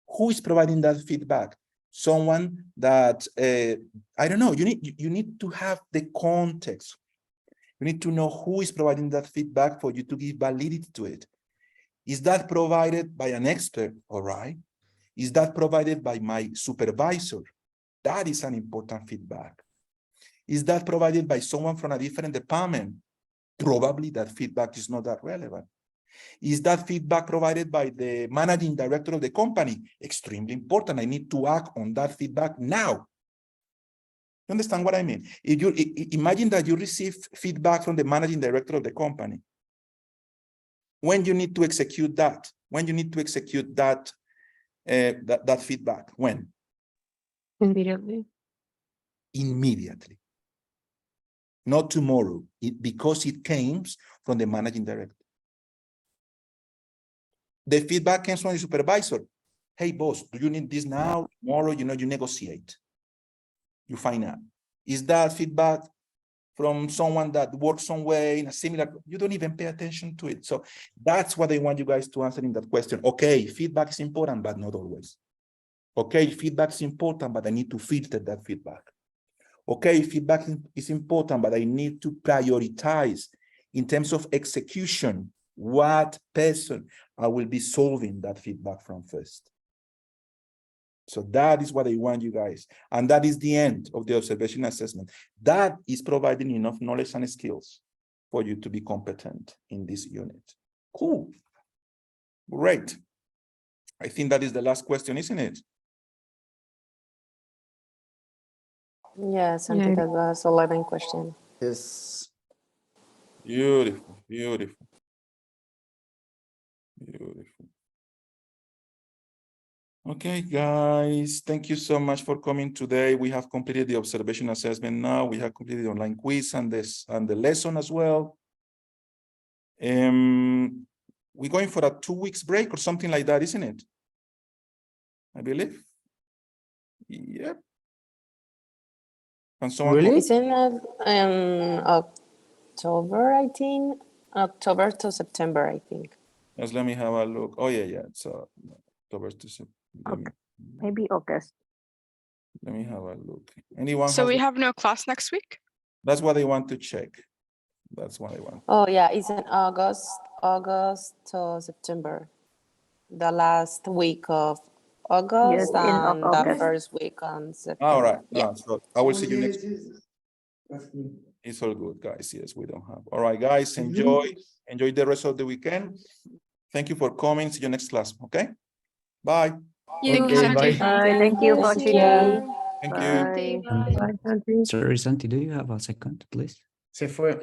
Who is providing that feedback? Someone that, I don't know, you need to have the context. You need to know who is providing that feedback for you to give validity to it. Is that provided by an expert? All right. Is that provided by my supervisor? That is an important feedback. Is that provided by someone from a different department? Probably that feedback is not that relevant. Is that feedback provided by the managing director of the company? Extremely important. I need to act on that feedback now. You understand what I mean? If you imagine that you receive feedback from the managing director of the company. When you need to execute that? When you need to execute that that feedback? When? Immediately. Immediately. Not tomorrow, because it came from the managing director. The feedback comes from the supervisor. Hey, boss, do you need this now? Tomorrow, you negotiate. You find out. Is that feedback from someone that works some way in a similar, you don't even pay attention to it. So that's what I want you guys to answer in that question. Okay, feedback is important, but not always. Okay, feedback is important, but I need to filter that feedback. Okay, feedback is important, but I need to prioritize in terms of execution, what person I will be solving that feedback from first. So that is what I want you guys. And that is the end of the observation assessment. That is providing enough knowledge and skills for you to be competent in this unit. Cool. Great. I think that is the last question, isn't it? Yeah, Santi, that was 11 question. Yes. Beautiful, beautiful. Beautiful. Okay, guys, thank you so much for coming today. We have completed the observation assessment now. We have completed the online quiz and the lesson as well. We're going for a 2 weeks break or something like that, isn't it? I believe. Yep. Can someone Really? Isn't it October, I think? October to September, I think. Yes, let me have a look. Oh, yeah. It's October to September. Maybe August. Let me have a look. Anyone? So we have no class next week? That's what I want to check. That's what I want. Oh, yeah, it's in August to September. The last week of August Yes, end of and the August. first week on September. All right. Yeah. So I will see you next week. It's all good, guys. Yes, we don't have. All right, guys, enjoy the rest of the weekend. Thank you for coming. See you next class. Okay. Bye. Thank you, Santi. Thank you for Thank today. you. Thank you. Bye. Sorry, Santi, do you have a second, please? Se fue.